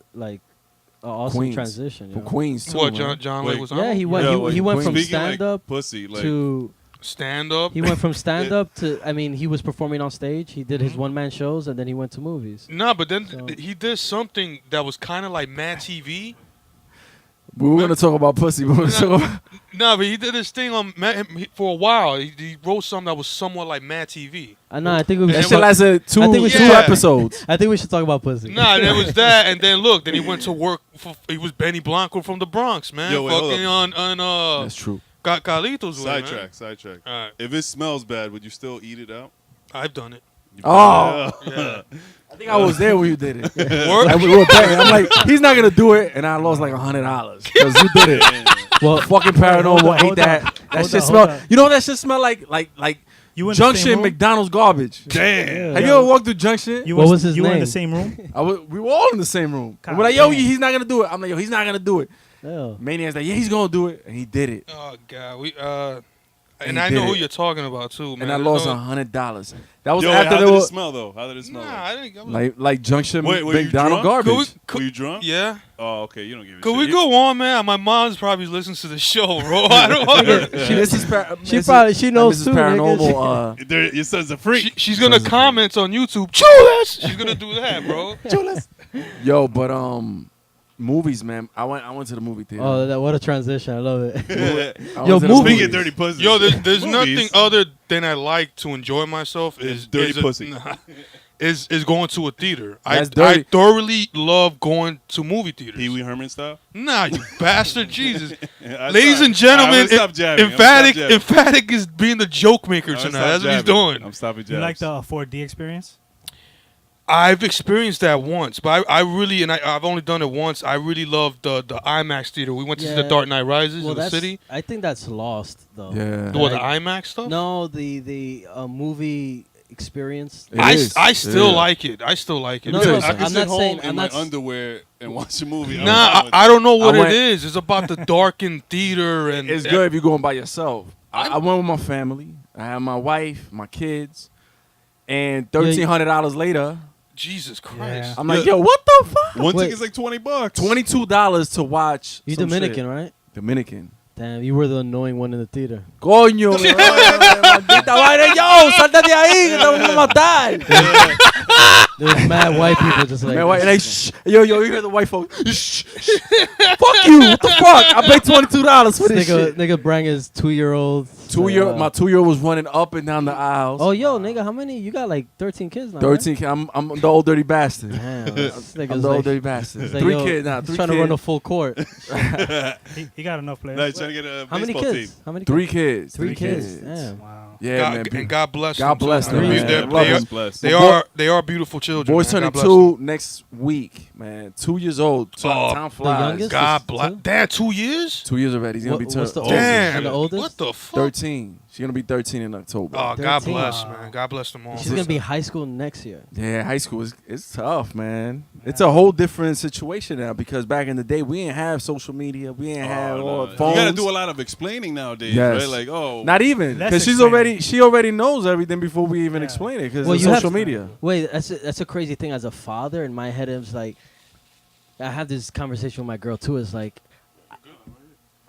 awesome Queens. transition. for yo. Queens too. What, man. John Wait. Leguizamo? Yeah, he went. Yeah, he went from Queens. Speaking stand up like pussy, like to. stand up. He went from stand up to. I mean, he was performing on stage. He did his one man shows, and then he went to movies. Nah, but then So- he did something that was kind of like Mad TV. We were gonna talk about pussy, but we're gonna talk about Nah, but he did this thing on for a while. He wrote something that was somewhat like Mad TV. No, I think we that should shit talk, lasted two I think we should- two Yeah. episodes. I think we should talk about pussy. Nah, there was that, and then look, then he went to work. He was Benny Blanco from the Bronx, man. Yo, wait, hold Fucking on That's true. Carlitos with it, man. sidetrack. All right, If it smells bad, would you still eat it out? I've done it. Oh, Yeah. I think I was there when you did it. Work? Like, we were betting. I'm like, he's not gonna do it, and I lost like $100 because you did it. Well, Fucking paranormal hold ate on, that. hold That on, shit hold smell. on. You know what that shit smell like? Like You in the same Junction room? McDonald's garbage. Damn. Have you ever walked through Junction? You What was, was his you were in name? the same room? We were all in the same room. God We're like, yo, damn. he's not gonna do it. I'm like, yo, he's not gonna do it. Ew. Maniac's like, yeah, he's gonna do it, and he did it. Oh God, And and he I did know who it. you're talking about too, man. And I lost No- $100. That was Yo, after how there did it was smell though? How did it smell? Nah, I didn't. I was, like Junction Wait, were you McDonald drunk? garbage. Were you drunk? yeah. Oh, okay. You don't give a Could shit. we go on, man? My mom's probably listens to the show, bro. I don't want her. She knows Mrs. too, Paranormal. Your son's a freak. She's gonna comment on YouTube. Chulas. She's gonna do that, bro. Yo, but movies, man. I went to the movie theater. Oh, what a transition! I love it. I yo, went to the movie- Speaking of dirty pussy. Yo, there's nothing Movies. other than I like to enjoy myself is dirty pussy. Is going to a theater. That's I dirty. thoroughly love going to movie theaters. Pee Wee Herman style. Nah, you bastard, Jesus. I Ladies stop- and gentlemen, I'm gonna stop jabbing. I'm gonna stop jabbing. Emphatic is being the joke maker I'm gonna tonight. stop That's what he's jabbing. doing. I'm stopping You jabs. like the 4D experience? I've experienced that once, but I really, and I've only done it once. I really loved the IMAX theater. We went to see the Dark Knight Rises in the city. I think that's lost though. Yeah. The IMAX stuff? No, the movie experience. I still like it. I still like it. No, Because- I can I'm sit not home saying- in I'm my not s- underwear and watch a movie. Nah, I don't know what I went- it is. It's about the darkened theater and It's good if you're going by yourself. I went with my family. I had my wife, my kids, and $1,300 later, Jesus Christ. Yeah. I'm like, yo, what the fuck? One Wait. ticket's like $20. $22 to watch. You some Dominican, shit. right? Dominican. Damn, you were the annoying one in the theater. Coño, maldita vaina. Yo, salta de ahí, que te vamos a matar. There's mad white people just like. Man, wait, they, shh. Yo, you hear the white folks? Shh, shh. Fuck you. What the fuck? I paid $22 for this shit. Nigga bring his 2-year-old. My 2-year-old was running up and down the aisles. Oh, yo, nigga, how many? You got like 13 kids now. 13. I'm the old dirty bastard. Right? Damn, this I'm nigga's the old like, dirty bastard. it's like, 3 yo, kids now. he's 3 trying kids. to run a full court. He got enough players. No, he's trying to get a How many baseball kids? team. How many? 3 kids. 3 kids. kids. Damn. Wow. Yeah, man. And God bless God them. too, bless man. them, man. man. They Love are- them. Bless. They are beautiful children. Boy's man. turning God bless them. 2 next week, man. 2 years old. Time flies. youngest? God Two? bless. Dad, 2 years? 2 years already. He's gonna be What's the turning oldest? Damn. And the oldest? What the fuck? 13. She's gonna be 13 in October. Oh, God 13. bless, man. God bless them all. She's gonna be high school next year. Yeah, high school is it's tough, man. It's a whole different situation now because back in the day we didn't have social media, we didn't have all You phones. got to do a lot of explaining nowadays, Yes. right? Like, oh, Not even Less because explaining. she already knows everything before we even Yeah. explain it because Well, of you have social to- media. Wait, that's a crazy thing. As a father, in my head, it's like I have this conversation with my girl too. It's like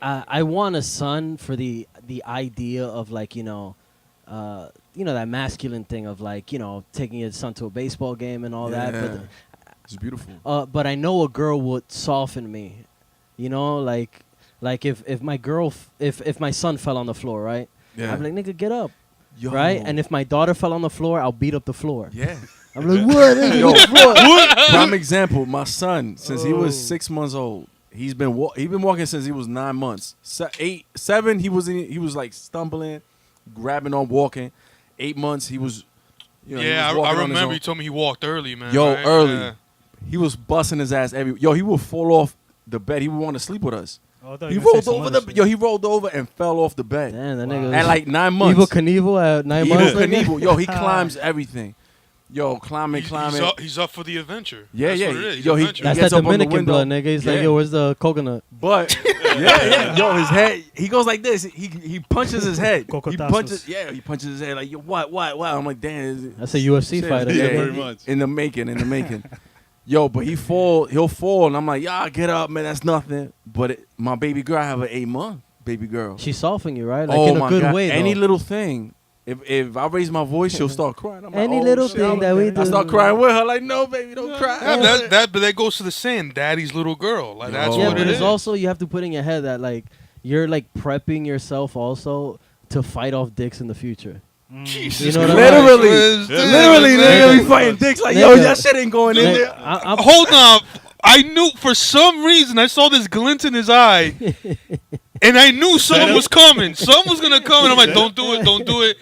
I want a son for the idea of like that masculine thing of like taking his son to a baseball game and all that. Yeah. It's beautiful. But I know a girl would soften me. Like if my girl if my son fell on the floor, right? Yeah. I'm like, nigga, get up. Yo. Right? And if my daughter fell on the floor, I'll beat up the floor. Yeah. I'm like, what? Yo, What? prime example. My son, since he was Oh. 6 months old, he's been walking since he was 9 months. 8, 7, he was like stumbling, grabbing on walking. 8 months, he was. He was I walking on his remember own. you told me he walked early, man. Yo, right? early. Yeah. He was busting his ass every. Yo, he would fall off the bed. He would want to sleep with us. Oh, I thought He you were gonna rolled say some over other the. shit. Yo, he rolled over and fell off the bed. Damn, that Wow. nigga. At like 9 months. Evil Knievel at 9 Evil months. nigga? Knievel. Yo, he climbs everything. Yo, climbing. He's up for the adventure. Yeah, That's yeah. What it is. He's Yo, he- adventure. That's gets that up on the Dominican window. blood, nigga. He's like, Yeah. yo, where's the coconut? But yeah. Yo, his head. He goes like this. He punches his head. He Cocotazos. punches. Yeah, he punches his head like yo. What? I'm like, damn. That's a UFC Shit. fighter. Yeah, nigga. very much. In the making. Yo, but he'll fall, and I'm like, yeah, get up, man. That's nothing. But my baby girl, I have an 8-month baby girl. She's softening you, right? Like Oh in a my good God. way, Any though. little thing. If I raise my voice, she'll start crying. I'm like, Any oh, little shit. thing that we do. I start crying with her, like, no, baby, don't cry. But that goes to the saying, daddy's little girl. Like that's Yo. Yeah, what but it it's is. also you have to put in your head that like you're like prepping yourself also to fight off dicks in the future. Jesus You know what I Christ. Literally. This Literally, is- nigga, we fighting dicks like, yo, Nigga. that shit ain't going in Like, there. I'm Hold on. I knew for some reason I saw this glint in his eye, and I knew something was coming. Something was gonna come, and I'm like, "Don't do it!"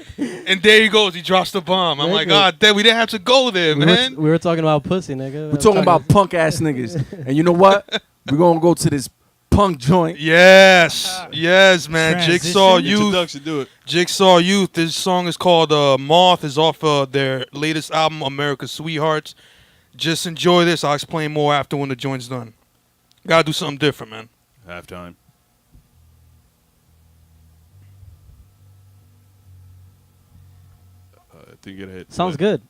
And there he goes. He drops the bomb. I'm like, Nigga. "God, damn, we didn't have to go there, man." we were talking about pussy, nigga. We're talking about punk ass niggas. And you know what? We're going to go to this punk joint. Yes, man. Transition. Jigsaw Youth. Introduction, do it. Jigsaw Youth. This song is called "Moth." Is off their latest album, America's Sweethearts. Just enjoy this. I'll explain more after when the joint's done. Gotta do something different, man. Halftime. I think it hit. Sounds good.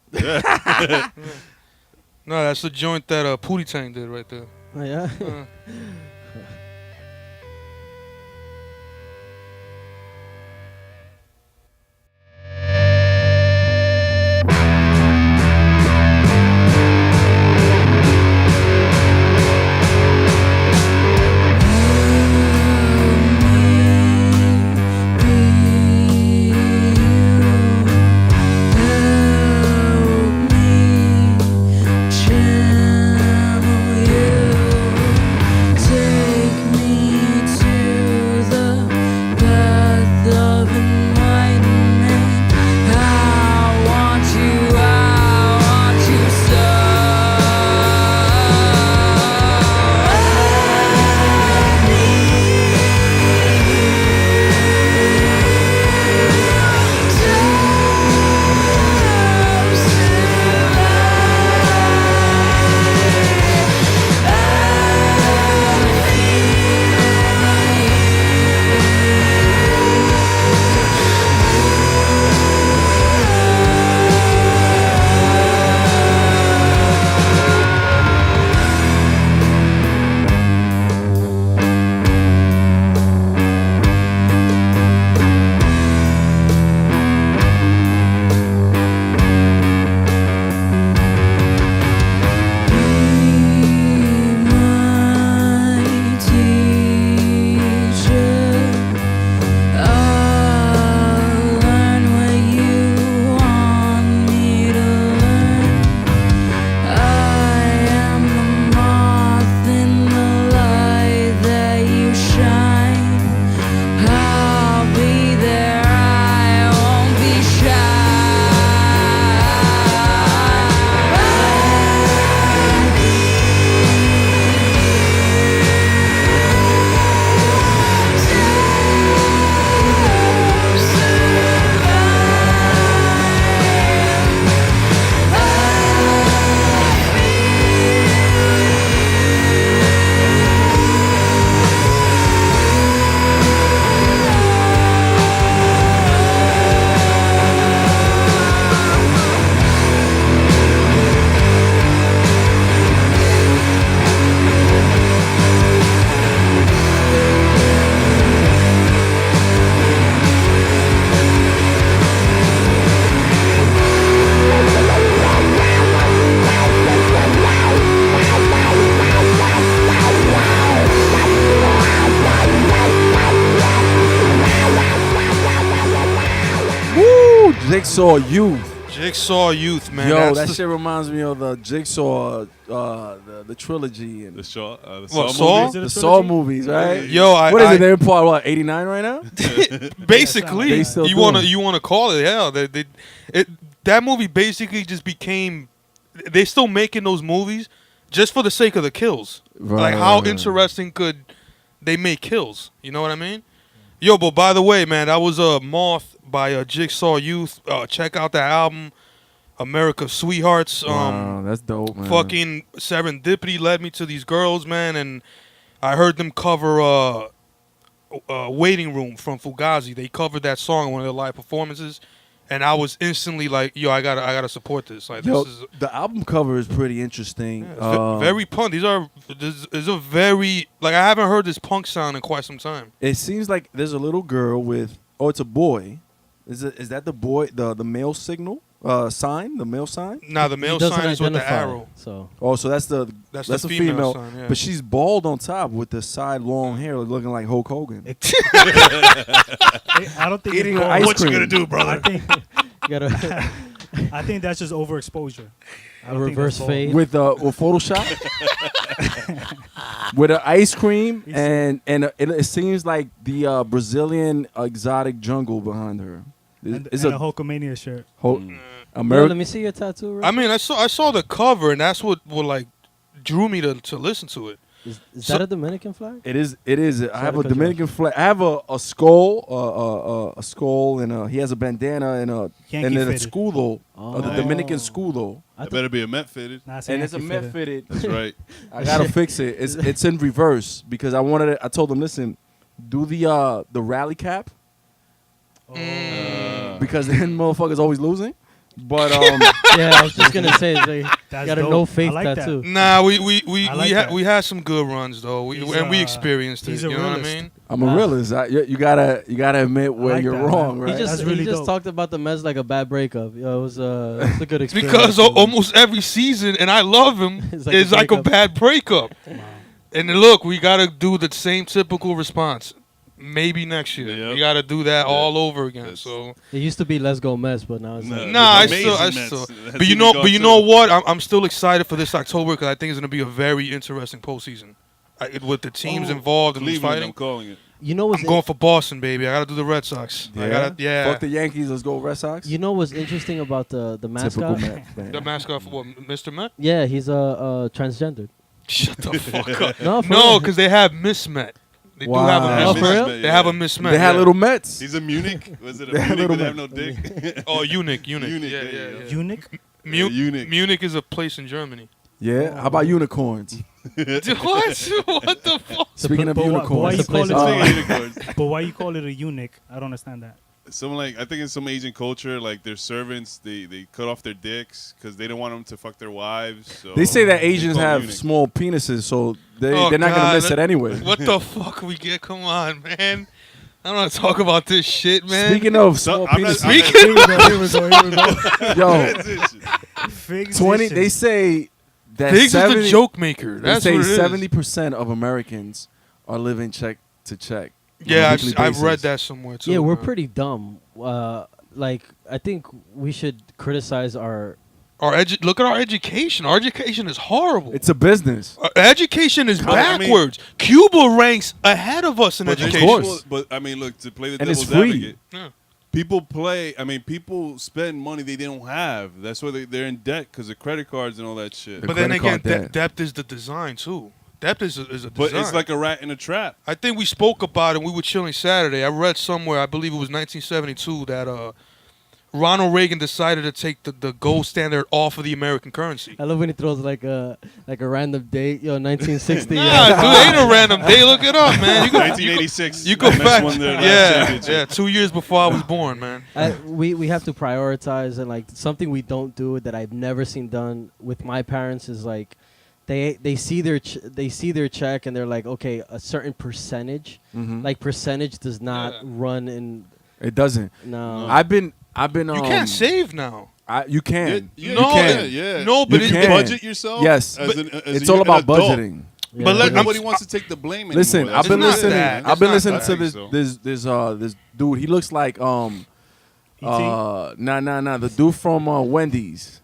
No, that's the joint that Pootie Tang did right there. Oh, yeah. Channel you. Jigsaw Youth. Jigsaw Youth, man. Yo, that's that the- shit reminds me of the Jigsaw, the trilogy and The Saw. The What, Saw. Saw? movies? Is it a the trilogy? Saw movies, right? Yo, What is it? They're in part what 89 right now. basically, They still you doing it. wanna call it? Yeah, that movie basically just became. They still making those movies just for the sake of the kills. Like how interesting could they make kills? You know what I mean? Yo, but by the way, man, that was a Moth by Jigsaw Youth. Check out that album, America's Sweethearts. Wow, that's dope, man. Fucking serendipity led me to these girls, man, and I heard them cover Waiting Room from Fugazi. They covered that song in one of their live performances, and I was instantly like, yo, I gotta support this. Like, Yo, this is the album cover is pretty interesting. very punk. This is a very, like, I haven't heard this punk sound in quite some time. It seems like there's a little girl with. Oh, it's a boy. Is that the boy? The male signal sign? The male sign? Now the He male doesn't sign is with the identify, arrow. So Oh, so that's the That's a the female sign, yeah. but she's bald on top with the side long hair, looking like Hulk Hogan. I don't think Eating it's an ice called- cream. What you gonna do, I brother? think you gotta I think that's just overexposure. I a don't think reverse that's fade. with Photoshop, with an ice cream, He's- and it seems like the Brazilian exotic jungle behind her. And, It's and a a Hulkamania shirt. whole Yo, American. let me see your tattoo. Rick. I mean, I saw the cover, and that's what like drew me to listen to it. Is so- that a Dominican flag? It is. I have a to cut you Dominican flag. I have a skull, a skull, and he has a bandana and a Yankee and then a fitted. scudo, the Oh. Dominican scudo, I It better be a Met fitted. Nah, and it's a Yankee Met fitted. fitted. That's right. I gotta fix it. It's in reverse because I wanted it. I told them, listen, do the rally cap Oh. because then motherfuckers always losing. But yeah, I was just gonna say, it's like, That's got a dope. no faith I like that. tattoo. Nah, we I like that. we had some good runs though, He's, and we experienced it. he's You a know what I realist. mean? I'm a realist. You gotta admit where like you're that, wrong, man. right? He That's really just dope. talked about the Mets like a bad breakup. Yo, it was it's a good experience. Because almost every season, and I love him, It's like is a like a breakup. bad breakup. And then look, we gotta do the same typical response. Maybe next year, Yep. we gotta do that Yeah. all over again. That's- So It used to be Let's Go Mets, but now it's like, Nah, I the still, amazing Mets. That's but you even know, gone but you too. know what? I'm still excited for this October because I think it's gonna be a very interesting postseason. With the teams involved and who's Cleveland, I'm fighting. calling it. you know what's I'm going for Boston, baby. I gotta do the Red Sox. I gotta, yeah. Fuck the Yankees. Let's go Red Sox. you know what's interesting about the Typical mascot? Met, man. The mascot for what, Mr. Met? Yeah, he's transgender. Shut the fuck up. No, for No, real. because they have Miss Met. They Wow. do have a Oh, Miss for real? Met. They have a Miss Met. They had yeah. little Mets. He's a Munich. Was it a They had Munich? little Did they have no dick? Oh, Eunuch. Eunuch, Yeah, there yeah, you yeah. go. Eunuch? Munich. Munich is a place in Germany. Yeah. How about unicorns? Dude, what? What the fuck? Speaking of but why unicorns, you call place it? of- Speaking of unicorns, But why you call it a eunuch? I don't understand that. some like I think in some Asian culture, like their servants, they cut off their dicks because they don't want them to fuck their wives. So they say that they Asians call them have eunuchs. small penises, so they're Oh, not gonna God, miss it anyway. What the fuck we get? Come on, man. I don't want to talk about this shit, man. Speaking of So, small I'm not- penises, I'm not- Here we go. Here we go. Here we go. yo, Transition. Figz 20. this They shit. say that Figz is 70 the joke maker. They That's say what it is. 70% of Americans are living check to check. on a Yeah, weekly I've read basis. that somewhere too. Yeah, we're man. pretty dumb. Like, I think we should criticize our. Look at our education. Our education is horrible. It's a business. Our education is I mean- backwards. Cuba ranks ahead of us in But there's education. course. people- But I mean, look, to play the And it's devil's free. advocate, Yeah. people play. I mean, people spend money they don't have. That's why they're in debt because of credit cards and all that shit. The But then credit again, card debt. depth is the design too. Depth is a design. But it's like a rat in a trap. I think we spoke about it. We were chilling Saturday. I read somewhere, I believe it was 1972, that Ronald Reagan decided to take the gold standard off of the American currency. I love when he throws like a random date. Yo, 1960. Nah, dude, ain't a random day. Look it up, man. You go, 1986. you go the Mets back. won their last Yeah, championship. yeah. 2 years before I was born, man. We have to prioritize, and like something we don't do that I've never seen done with my parents is like they see their check and they're like, okay, a certain percentage, Mhm. like percentage does not Yeah. run in. It doesn't. No, I've been. You can't save now. You can. Yeah, No, you can. it- Yeah. no, but You it- can. budget yourself. Yes. as an, as It's a- all an about adult. budgeting. Yeah. But But let- nobody wants to take the blame anymore. Listen, That's I've been not listening. that. I've been It's listening not to that. this. This dude. He looks like Nah. The dude from Wendy's.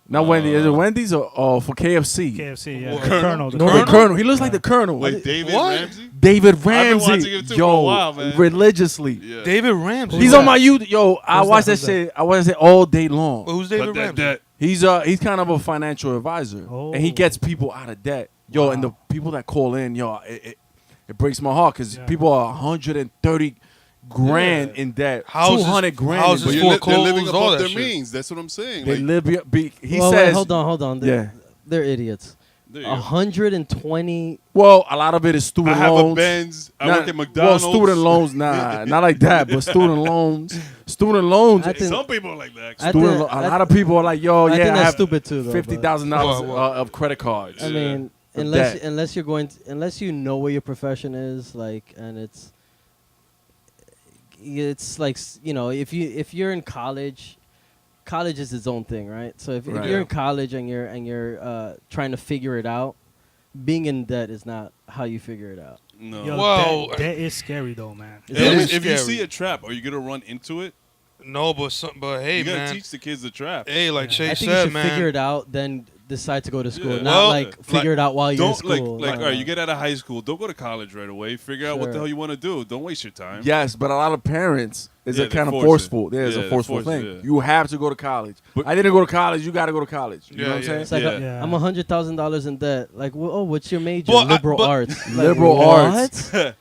Not Wendy's. Is it Wendy's or for KFC? KFC, yeah. Colonel? Colonel. No, the Colonel. He looks like the Colonel. Like David What? Ramsey? David been watching Ramsey. him too for a Yo, while, man. religiously. Yeah. David Ramsey. He's on my YouTube. Yo, I Who's watch that? that Who's shit. I watch it all day long. Who's David But Ramsey? that He's kind of a financial advisor, and he Oh. gets people out of debt. Yo, and the people that call in, yo, it breaks my heart because Yeah. people are 130 grand Yeah. in debt, Houses- 200 grand. houses in But debt. for they're living clothes, all above that their shit. means. That's what I'm saying. They Like, live. He Well, says, wait, hold on. Yeah. They're idiots. there you go. 120. Well, a lot of it is I student have loans. a Benz. I Nah, work at McDonald's. Well, student loans, nah, not like that, but student loans. Student loans. I think- Some people are like that. I Student think- a lot of people are like, yo, I yeah, think I that's have stupid too, though. $50,000 What? of credit cards. I mean, Of unless debt. unless you're going to, unless you know what your profession is like, and it's like if you're in college, college is its own thing, right? So if Right. you're in college and you're trying to figure it out, being in debt is not how you figure it out. No. Yo, Well, that is scary though, man. It is if you scary. see a trap, are you gonna run into it? No, but hey, you gotta man. teach the kids the trap. Hey, like Yeah. Shay I think you said, should man. figure it out, then decide to go to school, Yeah. not Well, like figure it out while you're in Don't school. like No, all right, no. you get out of high school. Don't go to college right away. Figure out what the Sure. hell you want to do. Don't waste your time. Yes, but a lot of parents is Yeah, a kind they of force it. forceful. There's Yeah, a they forceful force it, thing. yeah. You have to go to college. But- I didn't go to college. You got to go to college. You Yeah, know what I'm yeah. saying? It's like Yeah. I'm $100,000 in debt. Like, what's your major? Well, Liberal but- arts. Like, Liberal arts. what?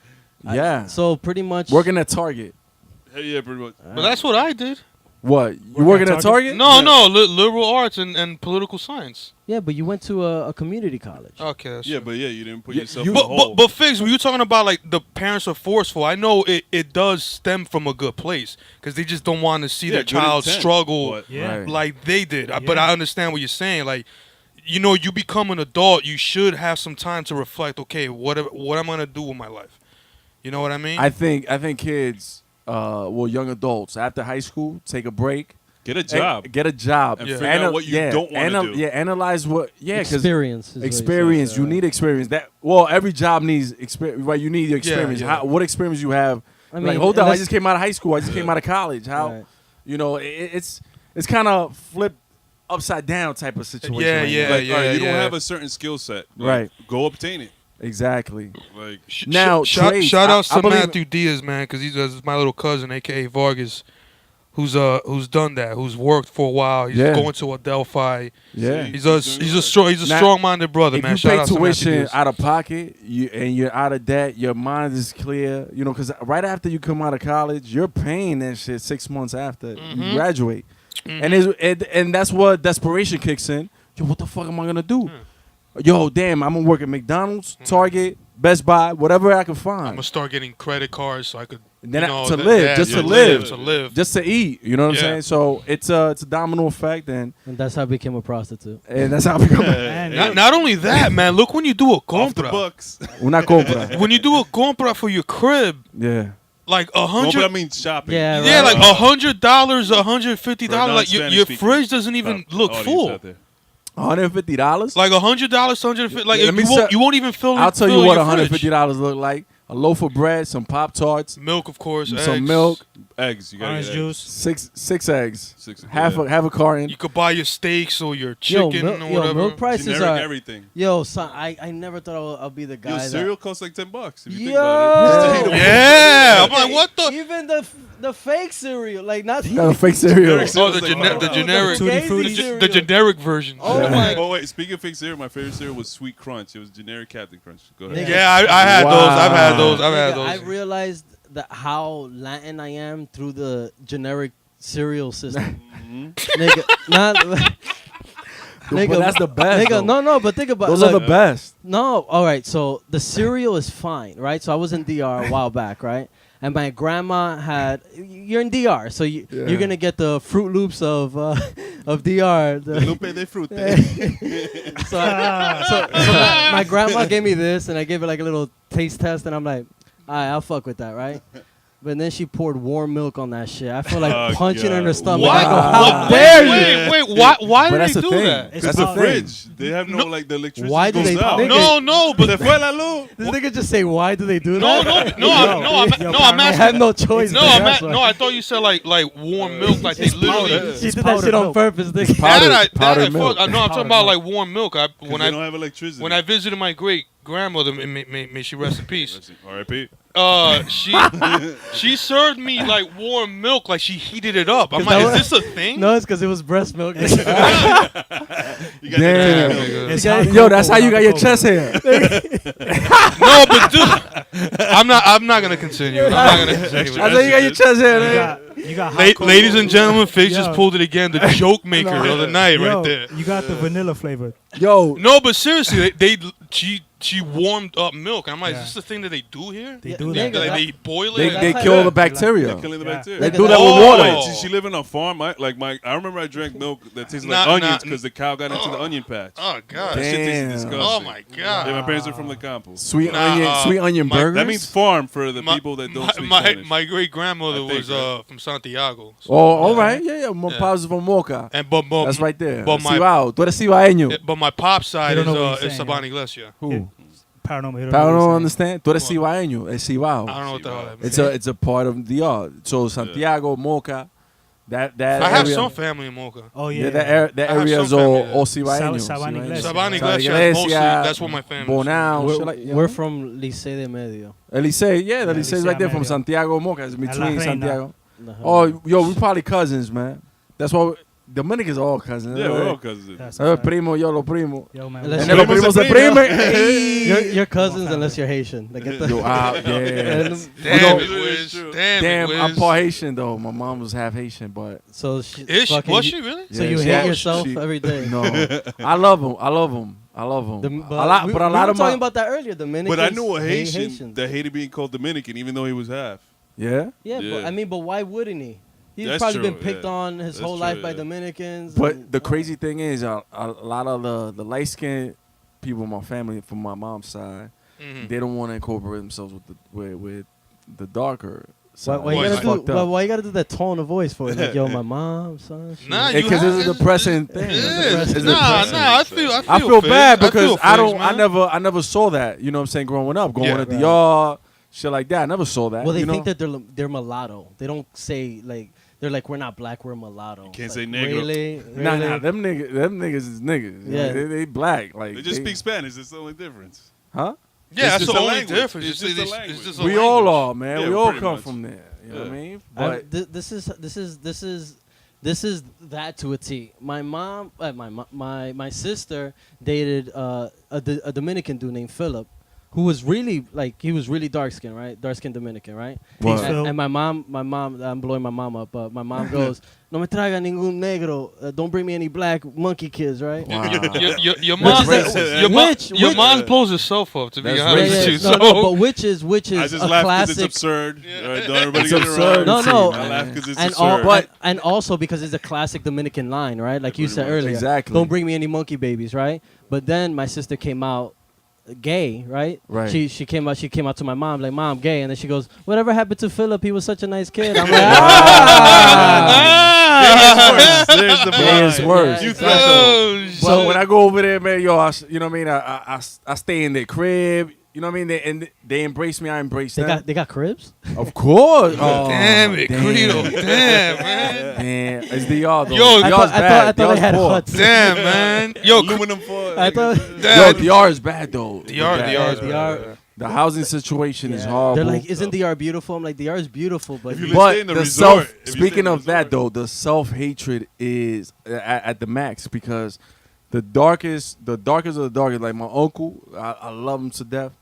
Yeah. So pretty much Working at Target. Yeah, pretty much. But that's what I did. What? You Working working at at Target? No, liberal arts and political science. Yeah, but you went to a community college. Okay. That's Yeah, true. but you didn't put Yeah, yourself you- in a But, hole. but Figz, when you're talking about like the parents are forceful, I know it does stem from a good place because they just don't want to see Yeah, their good child intent, struggle but- Yeah. Right. like they did. But Yeah. I understand what you're saying. Like, you become an adult, you should have some time to reflect. Okay, what am I gonna do with my life? You know what I mean? I think kids, young adults after high school, take a break. Get a job. Get a job. And figure out what you don't wanna do. Yeah, analyze what. Yeah, because Experience. is what you said, experience. You need experience. Every job needs experience. Right, you need your Yeah, experience. yeah. What experience you have? I mean, Like, hold on, I unless- just came out of high school. I just came out of college. How? Right. You know, it's kind of flipped upside down type of situation. Yeah, right yeah. now. Like, all right, you don't yeah. have a certain skill set. Like, Right. Go obtain it. Exactly. Like, Now, shout trades. outs I to believe- Matthew Diaz, man, because he's my little cousin, aka Vargas, who's done that, who's worked for a while. He's Yeah. going to Adelphi. Yeah. He's doing a good. Now, strong-minded brother, If man. you Shout pay out to Matthew tuition Diaz. out of pocket, and you're out of debt, your mind is clear. You know, because right after you come out of college, you're paying that shit 6 months after you graduate, and that's what desperation kicks in. Yo, what the fuck am I gonna do? Yo, damn, I'm gonna work at McDonald's, Target, Best Buy, whatever I can I'm find, gonna start getting credit cards so I could and then to that- live, yeah, just to to live, to live. just to eat. You know what I'm Yeah. saying? So it's a domino effect, and And that's how I became a prostitute. that's how we become Man, Not only that, man. Look when you do a off the compra. books. una compra. When you do a compra for your crib, Yeah. like No, but I $100. mean shopping. Yeah, Yeah, right. like $100, $150. Like your non-Spanish-speaking fridge doesn't even look audience full. out there. $150. Like $100, $150. Like Let you me won't, say- you won't even fill. I'll tell fill you what your $150 fridge. look like. A loaf of bread, some Pop Tarts, Milk, of course. some eggs. milk, Eggs. You gotta orange get juice. six eggs, Six- half yeah. a carton. You could buy your steaks or your Yo, chicken or milk whatever. prices Generic are. everything. Yo, son, I never thought I'll be the guy. Yo, that- cereal costs like $10 if you think Yo! about it. Just to heat 'em up. Yeah, I'm like, what the? Even the fake cereal, like not. Got a fake cereal. Generic Oh, the, Like, gene- the oh, generic, Tutti Gazy Frutti. cereal. the generic version. Oh Yeah. my. Oh wait, speaking of fake cereal, my favorite cereal was Sweet Crunch. It was generic Captain Crunch. Go ahead. Nigga. Yeah, I had those. I've had Wow. those. I've had Nigga, I those. realized that how Latin I am through the generic cereal system. Nigga, not. But that's the best. Nigga, no, but think about Those look, are the best. No, all right. So the cereal is fine, right? So I was in DR a while back, right? And my grandma had. You're in DR, so Yeah. you're gonna get the Fruit Loops of DR. The Lupe de Frute. So my grandma gave me this, and I gave it like a little taste test, and I'm like, all right, I'll fuck with that, right? but then she poured warm milk on that shit. I feel like Oh, punching her in God. her stomach. What? I go, how What? dare you? Wait, why But did that's they the do thing. that? It's That's the about- fridge. They have no No. like the electricity Why do goes they- out. nigga- No, but Se fue la luz. This nigga just say, why do they do no, that? I'm I have asking. no choice. No, man, that's why. I thought you said like warm milk, like they It's literally. powder. She It's did that shit powdered on milk. purpose, nigga. Powdered milk. No, I'm talking Powdered about milk. like warm milk. When they don't have electricity. When I visited my great grandmother, may she rest in peace. R.I.P. She served me like warm milk, like she heated it up. I'm Is like, that is this a thing? No, it's because it was breast milk. You got Damn. that nigga. It's Yeah, hot Yo, that's cocoa, how you got hot your cocoa. chest hair. No, but dude, I'm not gonna continue. I'm not gonna continue. with That's how that. you got your chest hair, You nigga. got, you got hot cocoa. Ladies and gentlemen, Figz just Yo. pulled it again. The joke maker of the night, Yo, right there. You got the vanilla flavor. Yo, No, but seriously, she warmed up milk. I'm like, Yeah. is this the thing that they do here? They Yeah, do nigga, that. They boil they it. they Yeah. kill the bacteria. They're killing the Yeah. bacteria. They Nigga, do that Oh. with water. Wait, she live in a farm. I remember I drank milk that tasted Nah, like onions nah. because the cow got into the onion patch. Oh god. That shit tasted Damn. disgusting. Oh my god. Yeah, my parents are from the Campo. Sweet Nah, onion my- burgers. That means farm for the My- people that don't my, speak my, Spanish. my great grandmother I think, was right? from Santiago. So, Oh, all right, yeah. More Yeah. positive from Mocha. and but That's right there. But my Cibao. Tú eres cibaeño. but my pop's side They is don't know what he's is saying, Sabana Iglesia. Who? Paranormal. I don't understand. Tú eres cibaeño. Es Cibao. I don't know what the hell that means. It's a part of the art. So Santiago, Mocha, that I have area. some family in Mocha. Oh Yeah, yeah. that I have area is some all family there. cibaeño. Sabana Iglesia. Sabana Sabana Iglesia is mostly that's what my family is. Bonao, We're, shit like, we're from Licey de Medio. Elisei, yeah, the Yeah, Elisei is Licey right there from Medio. Santiago, Mocha. It's La between Reina. Santiago. Uh-huh. Oh, yo, we probably cousins, man. That's why Dominicans are all cousins. Yeah, we're all cousins. That's a fact. Primo, yo, lo primo. Yo, man. Unless And you're- then los primos se primen. You're cousins unless you're Haitian. Like, get the, Yo, yeah. Damn You it, know- Wiz. True. Damn, Damn, I'm part Haitian though. My mom was half Haitian, but so she, Is she, fucking- was she really? So Yeah, you she- hate yourself she- every day. no, I love them. I love them. I love them. The- a lot, we, but a we lot were of talking my about that earlier. Dominicans. But I knew a hate Haitian Haitians. that hated being called Dominican, even though he was half. yeah. Yeah, but Yeah. I mean, but why wouldn't he? He's That's probably true, been picked yeah. on his That's whole true, life by yeah. Dominicans. But and- the crazy thing is, a lot of the light skinned people in my family from my mom's side, Mhm. they don't want to incorporate themselves with the darker Why, side. why, you Why gotta is do, fucked up. why you gotta do that tone of voice for it? Like, yo, my mom, son. shit. Nah, you Because have- it's a depressing thing. It It's is. depressing. Nah, I feel feel bad Figz. because feel I Figz, man. I never saw that. You know what I'm saying? Growing up, going Yeah. to the Right. yard, shit like that. I never saw that. Well, they you think know? that they're mulatto. They don't say like they're like we're not black, we're mulatto. Can't Like, say negro. Really? Nah, Really? them niggas is niggas. Yeah. They black. Like They just speak Spanish. That's the only difference. Huh? Yeah, that's just the a only language. difference. It's just a language. It's just a We all language. are, man. Yeah, we all pretty come much. from there. You know what I mean? I- But this is that to a T. My mom, my sister dated a Dominican dude named Philip, who was really like he was really dark skinned, right? Dark skinned Dominican, right? What? Phil. And my mom, I'm blowing my mom up, but my mom goes, "No me traiga ningún negro. Don't bring me any black monkey kids, right?" Wow. Your mom, racist. Which- mom blows herself up. To be That's honest Yeah, with yeah, you, no, so no, but which is I just a laugh because classic. it's absurd. Yeah. Right? Don't everybody It's get it absurd. wrong. No, no. I laugh because it's and absurd. and also because it's a classic Dominican line, right? Like you Pretty said much. earlier. Exactly. Don't bring me any monkey babies, right? But then my sister came out gay, right? Right. She came out to my mom like, "Mom, gay," and then she goes, "Whatever happened to Philip? He was such a nice kid." I'm like, There's the Gay is blind. worse. Yeah, You exactly. Oh, But so when I go over there, man, yo, you know what I mean? I stay in their crib. You know what I mean? They embrace me. I embrace They them. got cribs. Of course. Oh, damn it, Credo. Damn, man. Damn, it's the y'all though. Yo, the I y'all's thought bad. they Y'all's had poor. huts. Damn, man. Yo, Aluminum foil. I thought Yo, Dad, DR is bad though. DR is DR. bad. The housing situation is Yeah. horrible. They're like, "Isn't DR beautiful?" I'm like, "DR is beautiful, but If you you- stay But in the the resort, if you stay speaking in the of that resort. though, the self hatred is at the max because the darkest of the darkest, like my uncle, I love him to death.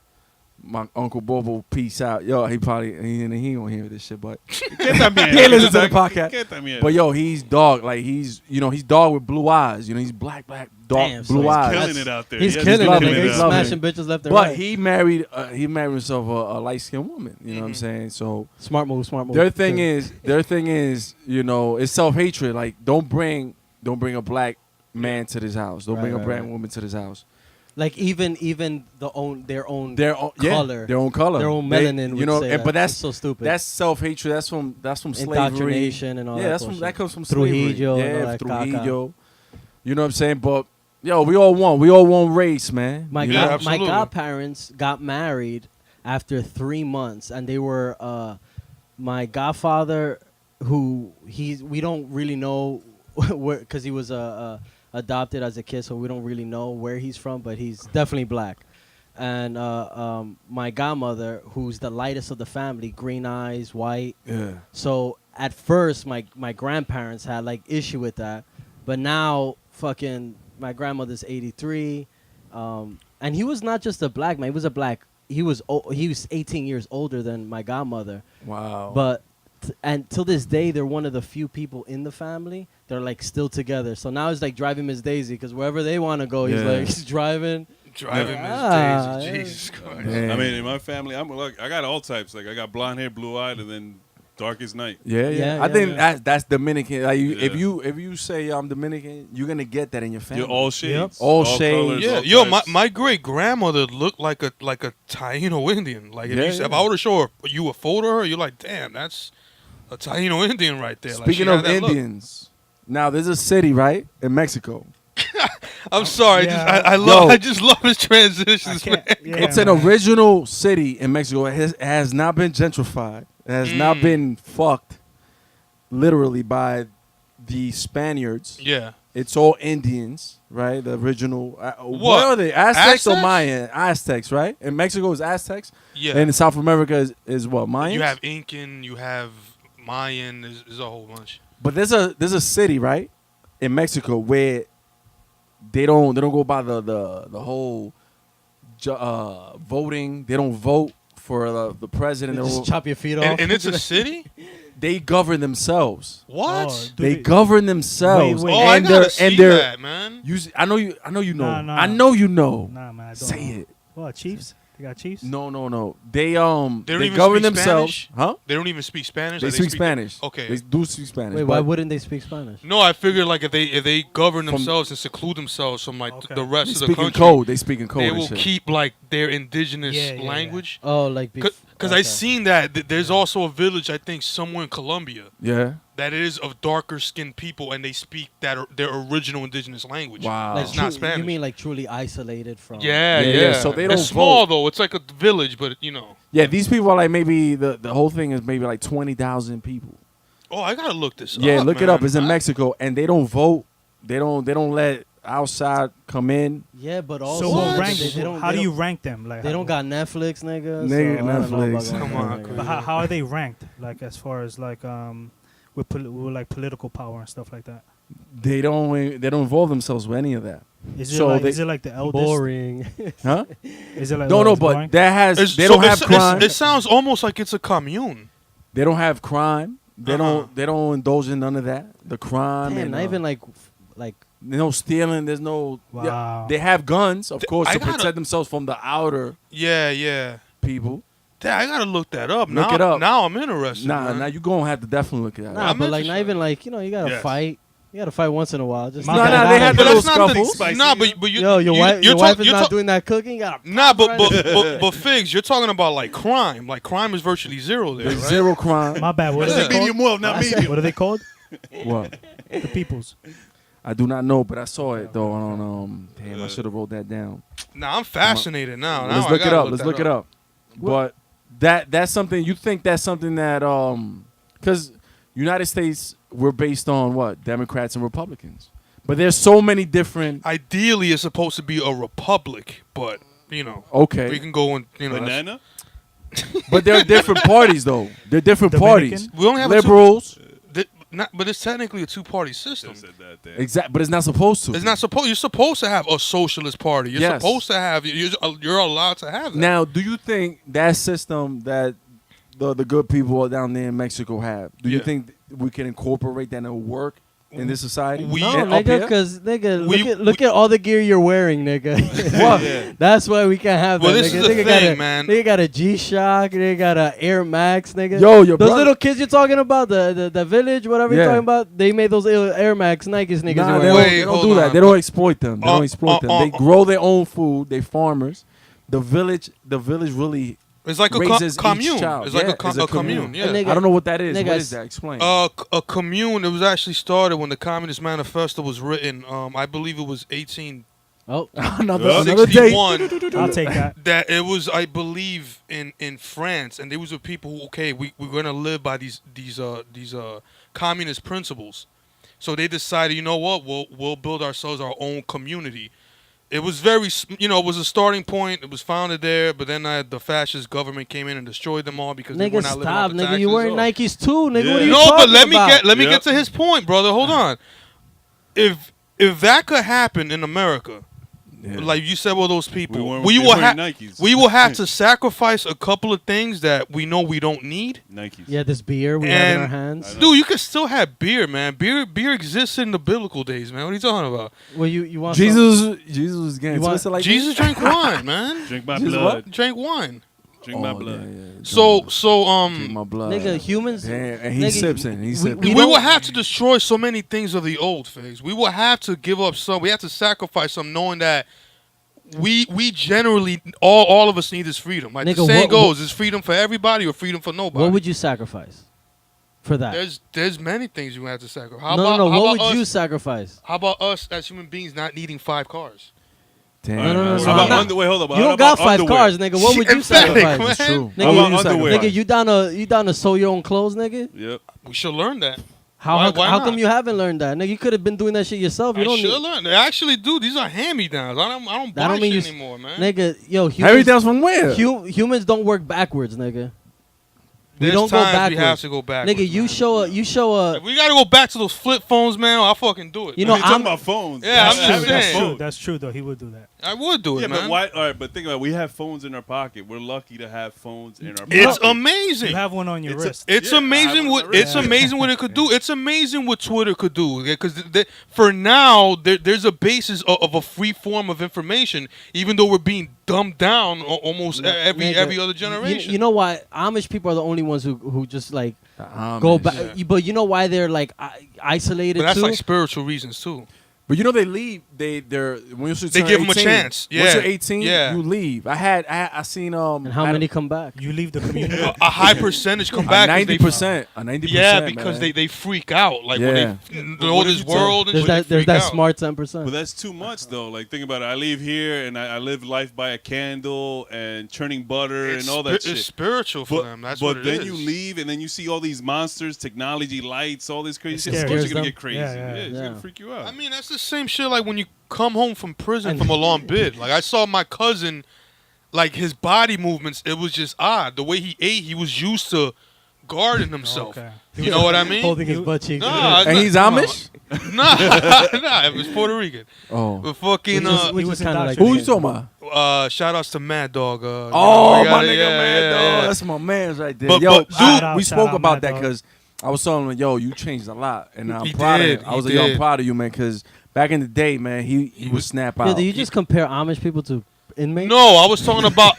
My uncle Bobo, peace out. Yo, he don't hear this shit, but ¿Qué también? he listens to the podcast. ¿Qué también? But yo, he's dark. Like he's dark with blue eyes. You know, he's black, dark, Damn, so blue he's eyes. killing it out there. he's Yeah, killing it. loving Nigga. it, He's loving smashing bitches left and But right." he married himself a light skinned woman. You know what I'm saying? So Smart move. their thing is, you know, it's self hatred. Like don't bring a black man to this house. Don't bring a Right, black right. woman to this house. Like even their own color, their own color, their own melanin. You know, would say but that's so stupid. That's self-hatred. That's from slavery. Indoctrination and all that. Yeah, that comes from slavery. Trujillo and all Yeah, that Trujillo. You know what I'm saying? But yo, we all one race, man. My You know? my godparents got married after 3 months, and they were my godfather, who we don't really know where, because he was adopted as a kid, so we don't really know where he's from, but he's definitely black. And my godmother, who's the lightest of the family, green eyes, white. Yeah. So at first, my grandparents had like issue with that, but now fucking my grandmother's 83, and he was not just a black man. He was a black. He was 18 years older than my godmother. Wow. But and till this day, they're one of the few people in the family that are like still together. So now it's like driving Miss Daisy, because wherever they want to go, he's driving. Driving Miss Daisy. Jesus Christ. Man. I mean, in my family, I got all types. Like I got blonde hair, blue eyed, and then darkest night. Yeah. I think that's Dominican. Like if you say I'm Dominican, you're gonna get that in your family. You're all shades, all shades. Yeah, yo, my great grandmother looked like a Taino Indian. Like if I were to show you a photo of her, you're like, damn, that's a Taino Indian right there. Speaking of Indians, now there's a city right in Mexico. I'm sorry, Yeah. I just love his transitions, man. It's an original city in Mexico. It has not been gentrified. It has not been fucked, literally, by the Spaniards. Yeah. It's all Indians, right? The original. What are they? Aztecs or Mayan? Aztecs, right? In Mexico is Aztecs. Yeah. And in South America is what? Mayans? You have Incan, you have Mayan. There's a whole bunch. But there's a city, right, in Mexico where they don't go by the whole voting. They don't vote for the president. They just chop your feet off. And it's a city? They govern themselves. What? Oh, They govern themselves. Wait. Oh, I and gotta see that, man. I know you know. Nah. I know you know. Nah, man, I don't Say know. it. What, Chiefs? They got Chiefs? No. They don't they even govern speak themselves. Spanish? Huh? They don't even speak Spanish? They Like, speak Spanish. Okay. They do speak Spanish. Wait, why wouldn't they speak Spanish? No, I figured like if they govern themselves and seclude themselves from like Okay. the rest They of the speak in country, code. They speak in code. they and will shit. keep like their indigenous Yeah. language. Oh, like Because I seen that there's also a village, I think, somewhere in Colombia Yeah. that is of darker skinned people, and they speak their original indigenous language. Wow. Like It's not Spanish. You mean like truly isolated from? Yeah. So they don't It's small vote. though. It's like a village, but you know. Yeah, these people are like maybe the whole thing is maybe like 20,000 people. Oh, I gotta look this up. Yeah, look it up. man. It's in Mexico, and they don't vote. They don't let outside come in. Yeah, but also So what rank? they don't. How they do you don't- rank them? Like They don't got Netflix, nigga. Nigga, so I don't know about Netflix. going Come there, on, nigga. But how are they ranked? Like as far as like with like political power and stuff like that. They don't involve themselves with any of that. Is it So like they- is it like the eldest? Boring. Huh? Is it like No, it's but boring? that has It's- they so don't have crime. It sounds almost like it's a commune. They don't have crime. They Uh-huh. don't indulge in none of that. The crime Damn, and not even like there's no stealing. There's no. Wow. Yeah, they have guns, of course, I to gotta- protect themselves from the outer Yeah. people. Damn, I gotta look that up. Look now, it up. Now I'm interested. man. Now you gonna have to definitely look at that. nah, I'm but like not interested. even like you gotta Yes. fight. You gotta fight once in a while. Just No, you no, gotta they not had like- the little But that's not scuffles. Spicy. Nah, but you, Yo, your wife, you're your wife talk- is you're not talk- doing that cooking. You gotta. Nah, but Figz, you're talking about like crime. Like crime is virtually zero there, There's right? zero crime. My bad. What are Yeah. they Medium called? well, not medium. What are they called? What? The peoples. I do not know, but I saw it though on damn, I should have wrote that down. Nah, I'm fascinated now. Let's I look it gotta up. Let's that look it up. But that's something you think that's something that because United States we're based on what? Democrats and Republicans. But there's so many different Ideally, it's supposed to be a republic, but you know, okay. we can go and you know. that's- Banana? But there are different parties though. They're different Dominican? parties. We only have a Liberals. but it's technically a two-party system. Said that there. Exact, but it's not supposed to. It's not supposed. You're supposed to have a socialist party. You're Yes. supposed to have. You're allowed to have that. Now, do you think that system that the good people down there in Mexico have, do you Yeah. think we can incorporate that and it'll work in this society? We- No, And up nigga, here? because nigga, We- look at all the gear you're wearing, nigga. Yeah. That's why we can't have Well, that. this nigga. is the Nigga got thing, a, man. Nigga got a G-Shock. Nigga got a Air Max, nigga. Yo, your those brother- little kids you're talking about, the village, whatever you're Yeah. talking about, they made those Air Max Nikes, niggas. Nah, are they wearing. don't, Wait, they don't hold do that. on. They don't exploit them. They don't exploit them. They uh, grow their own food. They farmers. The village really It's like a raises each commune. child. It's like Yeah, a it's a commune. commune. Yeah. And nigga- I don't know what that is. Nigga, What is that? Explain. A commune. It was actually started when the Communist Manifesto was written. I believe it was 1861. Oh, another day. I'll take that. That it was, I believe, in France, and there was a people who, okay, we're gonna live by these communist principles. So they decided, you know what, we'll build ourselves our own community. It was very, it was a starting point. It was founded there, but then the fascist government came in and destroyed them all because they were nigga, not living stop, off the nigga. taxes. You wearing Nikes too, nigga. Yeah. What are you No, talking but let me about? get Yep. to his point, brother. Hold on. If that could happen in America, Yeah. like you said, well, those people, We will wearing have Nikes. we will have to sacrifice a couple of things that we know we don't need. Nikes. Yeah, this beer we have in our And- hands. Dude, you can still have beer, man. Beer exists in the biblical days, man. What are you talking about? Well, you want some- Jesus was getting You want- twisted like Jesus drank wine, man. Drink my Jesus blood. Drank wine. Drink Oh, my blood. Drink my blood. nigga, humans. Yeah, and he nigga, sips it. He we- sips we it. We don't- will have to destroy so many things of the old things. We will have to give up some. We have to sacrifice some, knowing that we generally all of us need this freedom. Like the Nigga, saying what- goes, is freedom for everybody or freedom for nobody? What would you sacrifice for that? There's many things you have to sacrifice. How no, about, no. how What about would you us, sacrifice? How about us as human beings not needing 5 cars? Damn. No, no, no, How no, about no. wait, hold up. You How don't about got 5 underwear? cars, nigga. What would you Emphatic, sacrifice? man. It's true. Nigga, How about you underwear? Nigga, you down to sew your own clothes, nigga? Yep. We should learn that. How Why come not? you haven't learned that, nigga? You could have been doing that shit yourself. You I don't should need, learn. They actually do. These are hand-me-downs. I don't That buy don't mean shit you anymore, man. nigga. Yo, Everything's humans, from where? humans don't work backwards, nigga. We There's don't go times we backwards. have to go backwards. Nigga, you man. show a. If we gotta go back to those flip phones, man, I'll fucking do it. You man. know, You're talking I'm- about phones. Yeah, I'm Having just a saying. phone. That's true, though. He would do that. I would do it, Yeah, man. but why? All right, but think about it. We have phones in our pocket. We're lucky to have phones in our It's pocket. amazing. You have one on your wrist. It's Yeah, I amazing have what one it's already. amazing what it could do. It's amazing what Twitter could do. Because for now, there's a basis of a free form of information, even though we're being dumbed down almost every Nigga, other generation. You know why Amish people are the only ones who just like The go Amish. back. But you know why they're like isolated but that's too? like spiritual reasons too. But you know they leave. They're when you They turn give 'em a 18, chance. Once Yeah. you're 18, Yeah. you leave. I seen and how many come back? You leave the community. A high percentage come back. 'cause they- 90%. A 90%. Yeah, because man. they freak out like Yeah. when But they know what if this you tell- world and There's shit, that they there's freak that out. smart But 10%. that's too much, though. Like, think about it. I live here, and I live life by a candle and churning butter It's and all that spi- shit. It's spiritual for But, them. That's but what it then is. you leave, and then you see all these monsters, technology, lights, all this crazy It shit. Of course, scares you're gonna them. get crazy. Yeah, yeah. It's Yeah. gonna freak you out. I mean, that's the same shit like when you come home from prison And- from a long bid. Like I saw my cousin, like his body movements, it was just odd. The way he ate, he was used to guarding himself. Okay. You know what I mean? Holding his butt cheeks. Nah, And he's come on. Amish? Nah, nah, it was Puerto Rican. Oh. But fucking, Which He is was kind of like indoctrinated. Who you talking about? shout outs to Mad Dog. Oh, we my gotta- nigga, yeah, man, yeah, dog. yeah. That's my man's right there. But- Yo, but- dude, Shout out, we shout spoke out, about Mad that Dog. because I was telling him, yo, you changed a lot, and I'm He proud did, of him. I he was like, yo, I'm did. proud of you, man, because back in the day, man, he would snap Yeah, out. do you just compare Amish people to inmates? No, I was talking about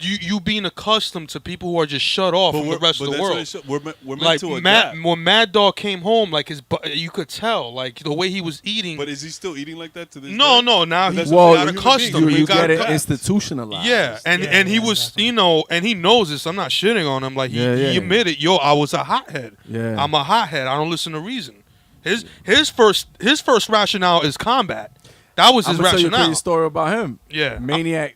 you being accustomed to people who are just shut off from the rest of the that's what world. it should- we're meant Like to adapt. when Mad Dog came home, like you could tell, like the way he was eating. But is he still eating like that to this No, day? no, now But he's that's Well, what got human accustomed. beings you He got get it accustomed. institutionalized. Yeah, and Yeah, he yeah, was, definitely. and he knows this. I'm not shitting on him. Like he Yeah. admitted, yo, I was a hothead. Yeah. I'm a hothead. I don't listen to reason. His first rationale is combat. That was I'm his gonna tell you a rationale. crazy story about him. Yeah. Maniac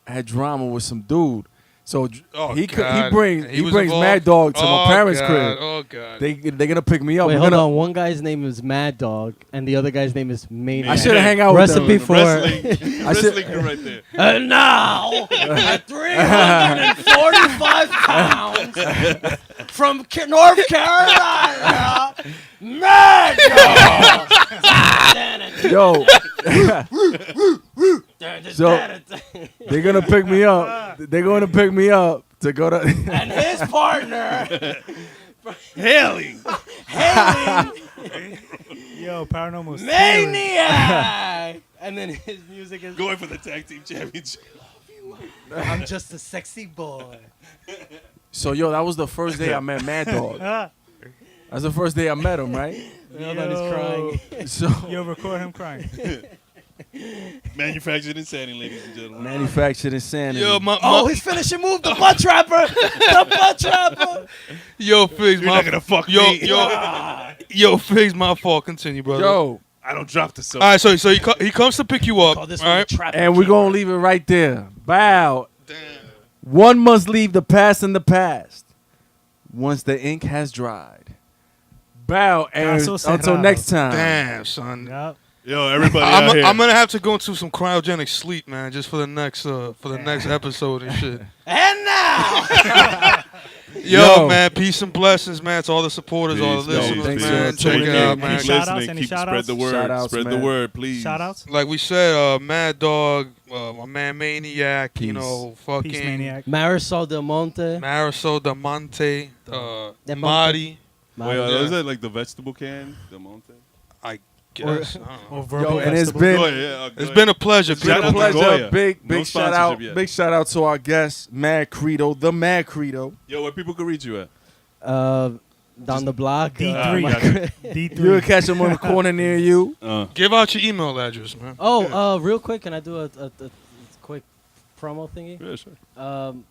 had drama with some dude. So Oh, he God. brings was Mad involved? Dog to Oh, my parents' God. crib. Oh god. They're gonna pick me up. Wait, We're hold gonna- on. One guy's name is Mad Dog, and the other guy's name is Maniac. I should have hang out with Recipe them. for Wrestling, I should- wrestling crew right there. And now, at 345 pounds from North Carolina, Mad Dog. Yo. So they're gonna pick me up. They're gonna pick me up to go to. And his partner, Haley. Yo, Paranormal Maniac! And then his music is Going for the tag team championship. I'm just a sexy boy. So yo, that was the first day I met Mad Dog. That's the first day I met him, right? Hold on, he's crying. So Yo, record him crying. Manufactured insanity, ladies and gentlemen. manufactured insanity. Yo, Oh, his finishing move, the butt trapper! The butt trapper! yo, Figz, You're not gonna fuck yo, me. yo, Figz, my fault. Continue, brother. Yo, I don't drop the soap. All right, so he comes to pick you up. Call this All one right. the trapper. and we're gonna leave it right there. Bow. Damn. One must leave the past in the past once the ink has dried. Bow, and Caso until cerrado. next time. Damn, son. Yup. Yo, everybody out here. I'm gonna have to go into some cryogenic sleep, man, just for the next episode and shit. And now! Yo, man, peace and blessings, man, to all the supporters, all the Peace, listeners, thanks, man. yo. Check Thank it you. out, Keep man. Any shout-outs? listening. Any Keep spread shout-outs? the word. Shout-outs, Spread the man. word, please. Shout outs. Like we said, Mad Dog, my man Maniac, you Peace. know, fucking Peace Maniac. Marisol Del Monte. Marisol Damonte, Del Marty, Wait, is that like the vegetable can? The Monte? I guess. I don't know. Or verbal Yo, and it's vegetable. been yeah. It's been a pleasure. Shout been out a to people. pleasure. Goya. Big No shout out. sponsorship yet. Big shout out to our guest, Mad Credo, the Mad Credo. Yo, where people can reach you at? Down the block. D3. gotcha. You'll D3. catch him on the corner near you. Give out your email address, man. Real quick, can I do a quick promo thingy? Yeah, sure.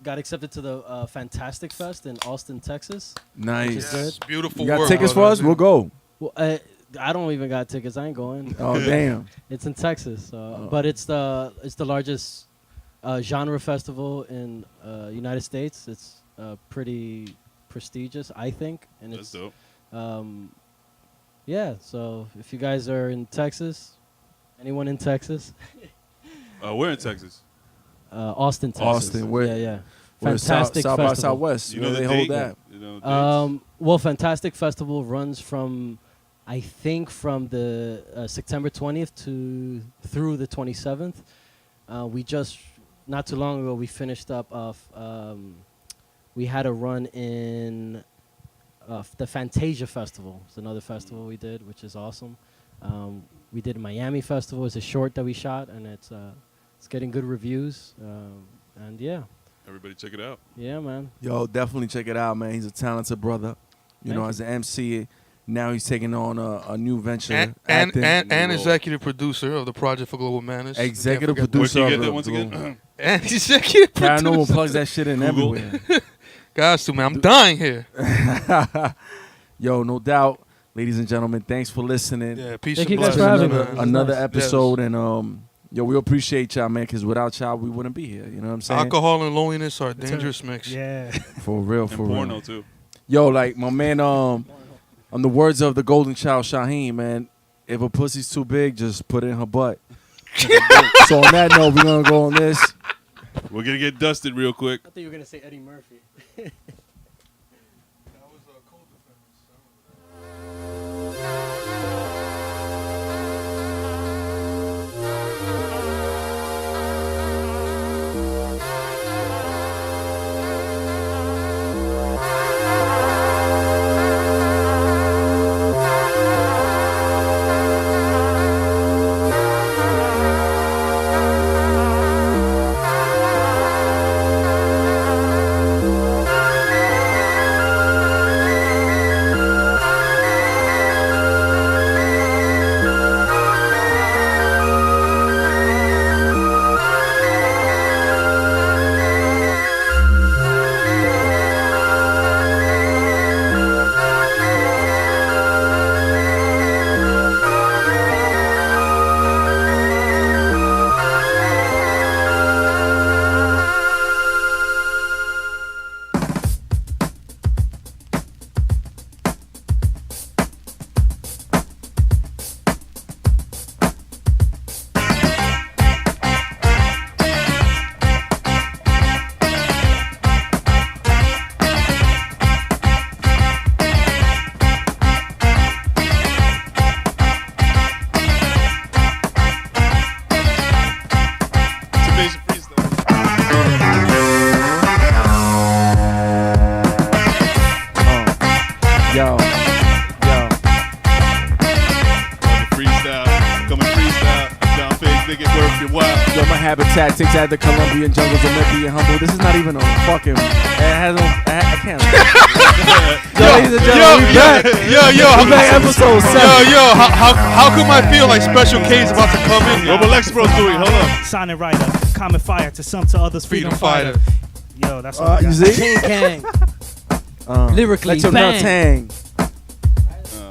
Got accepted to the Fantastic Fest in Austin, Texas. Nice. Good. Beautiful You got work, tickets for brother. us? We'll go. Well, I don't even got tickets. I ain't going. Oh damn. It's in Texas, but it's the largest genre festival in United States. It's pretty prestigious, I think, and That's it's dope. yeah. So if you guys are in Texas, anyone in Texas, We're in Texas. Austin, Texas. Austin, where- yeah. We're Fantastic South by Festival. Southwest. You You know know they the hold date? that. You know the dates? Well, Fantastic Festival runs from, I think, from the September 20th through the 27th. We just not too long ago we finished up of. We had a run in the Fantasia Festival. It's another festival we did, which is awesome. We did Miami Festival. It's a short that we shot, and it's getting good reviews. And yeah, Everybody check it out. yeah, man. Yo, definitely check it out, man. He's a talented brother. You know, Thank as an MC, now he's taking on a new venture. And acting. executive producer of the Project for Global Manners. Executive Can't forget Where producer can you of get the that once again? And executive Paranormal producer. plugs that shit in Google. everywhere. Guys, man, I'm dying here. Yo, no doubt, ladies and gentlemen, thanks for listening. Yeah, peace Thank and you guys blessings, for having man. me. Another Nice. episode, and yo, we appreciate y'all, man, because without y'all, we wouldn't be here. You know what I'm saying? Alcohol and loneliness are a It's a- dangerous mix. Yeah. For real, And for porno, real. too. Yo, like my man, on the words of the golden child Shaheem, man, if a pussy's too big, just put it in her butt. So on that note, we're gonna go on this. We're going to get dusted real quick. I thought you were gonna say Eddie Murphy. habitat takes out the Colombian jungles of empty and humble. This is not even a fucking. It has no. I can't. Ladies and gentlemen, we back. Yo, We back episode 7. how come I feel like Special K is about to come in? Yo, but Lexapro's doing. Hold up. Silent Rider, Common Fire, to some, to others, Freedom Fighter. Yo, that's all I You got. see? King Kang. Lyrically, Let your bang. nut hang.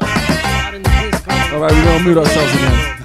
Out in the disco. All right, we're gonna mute ourselves again.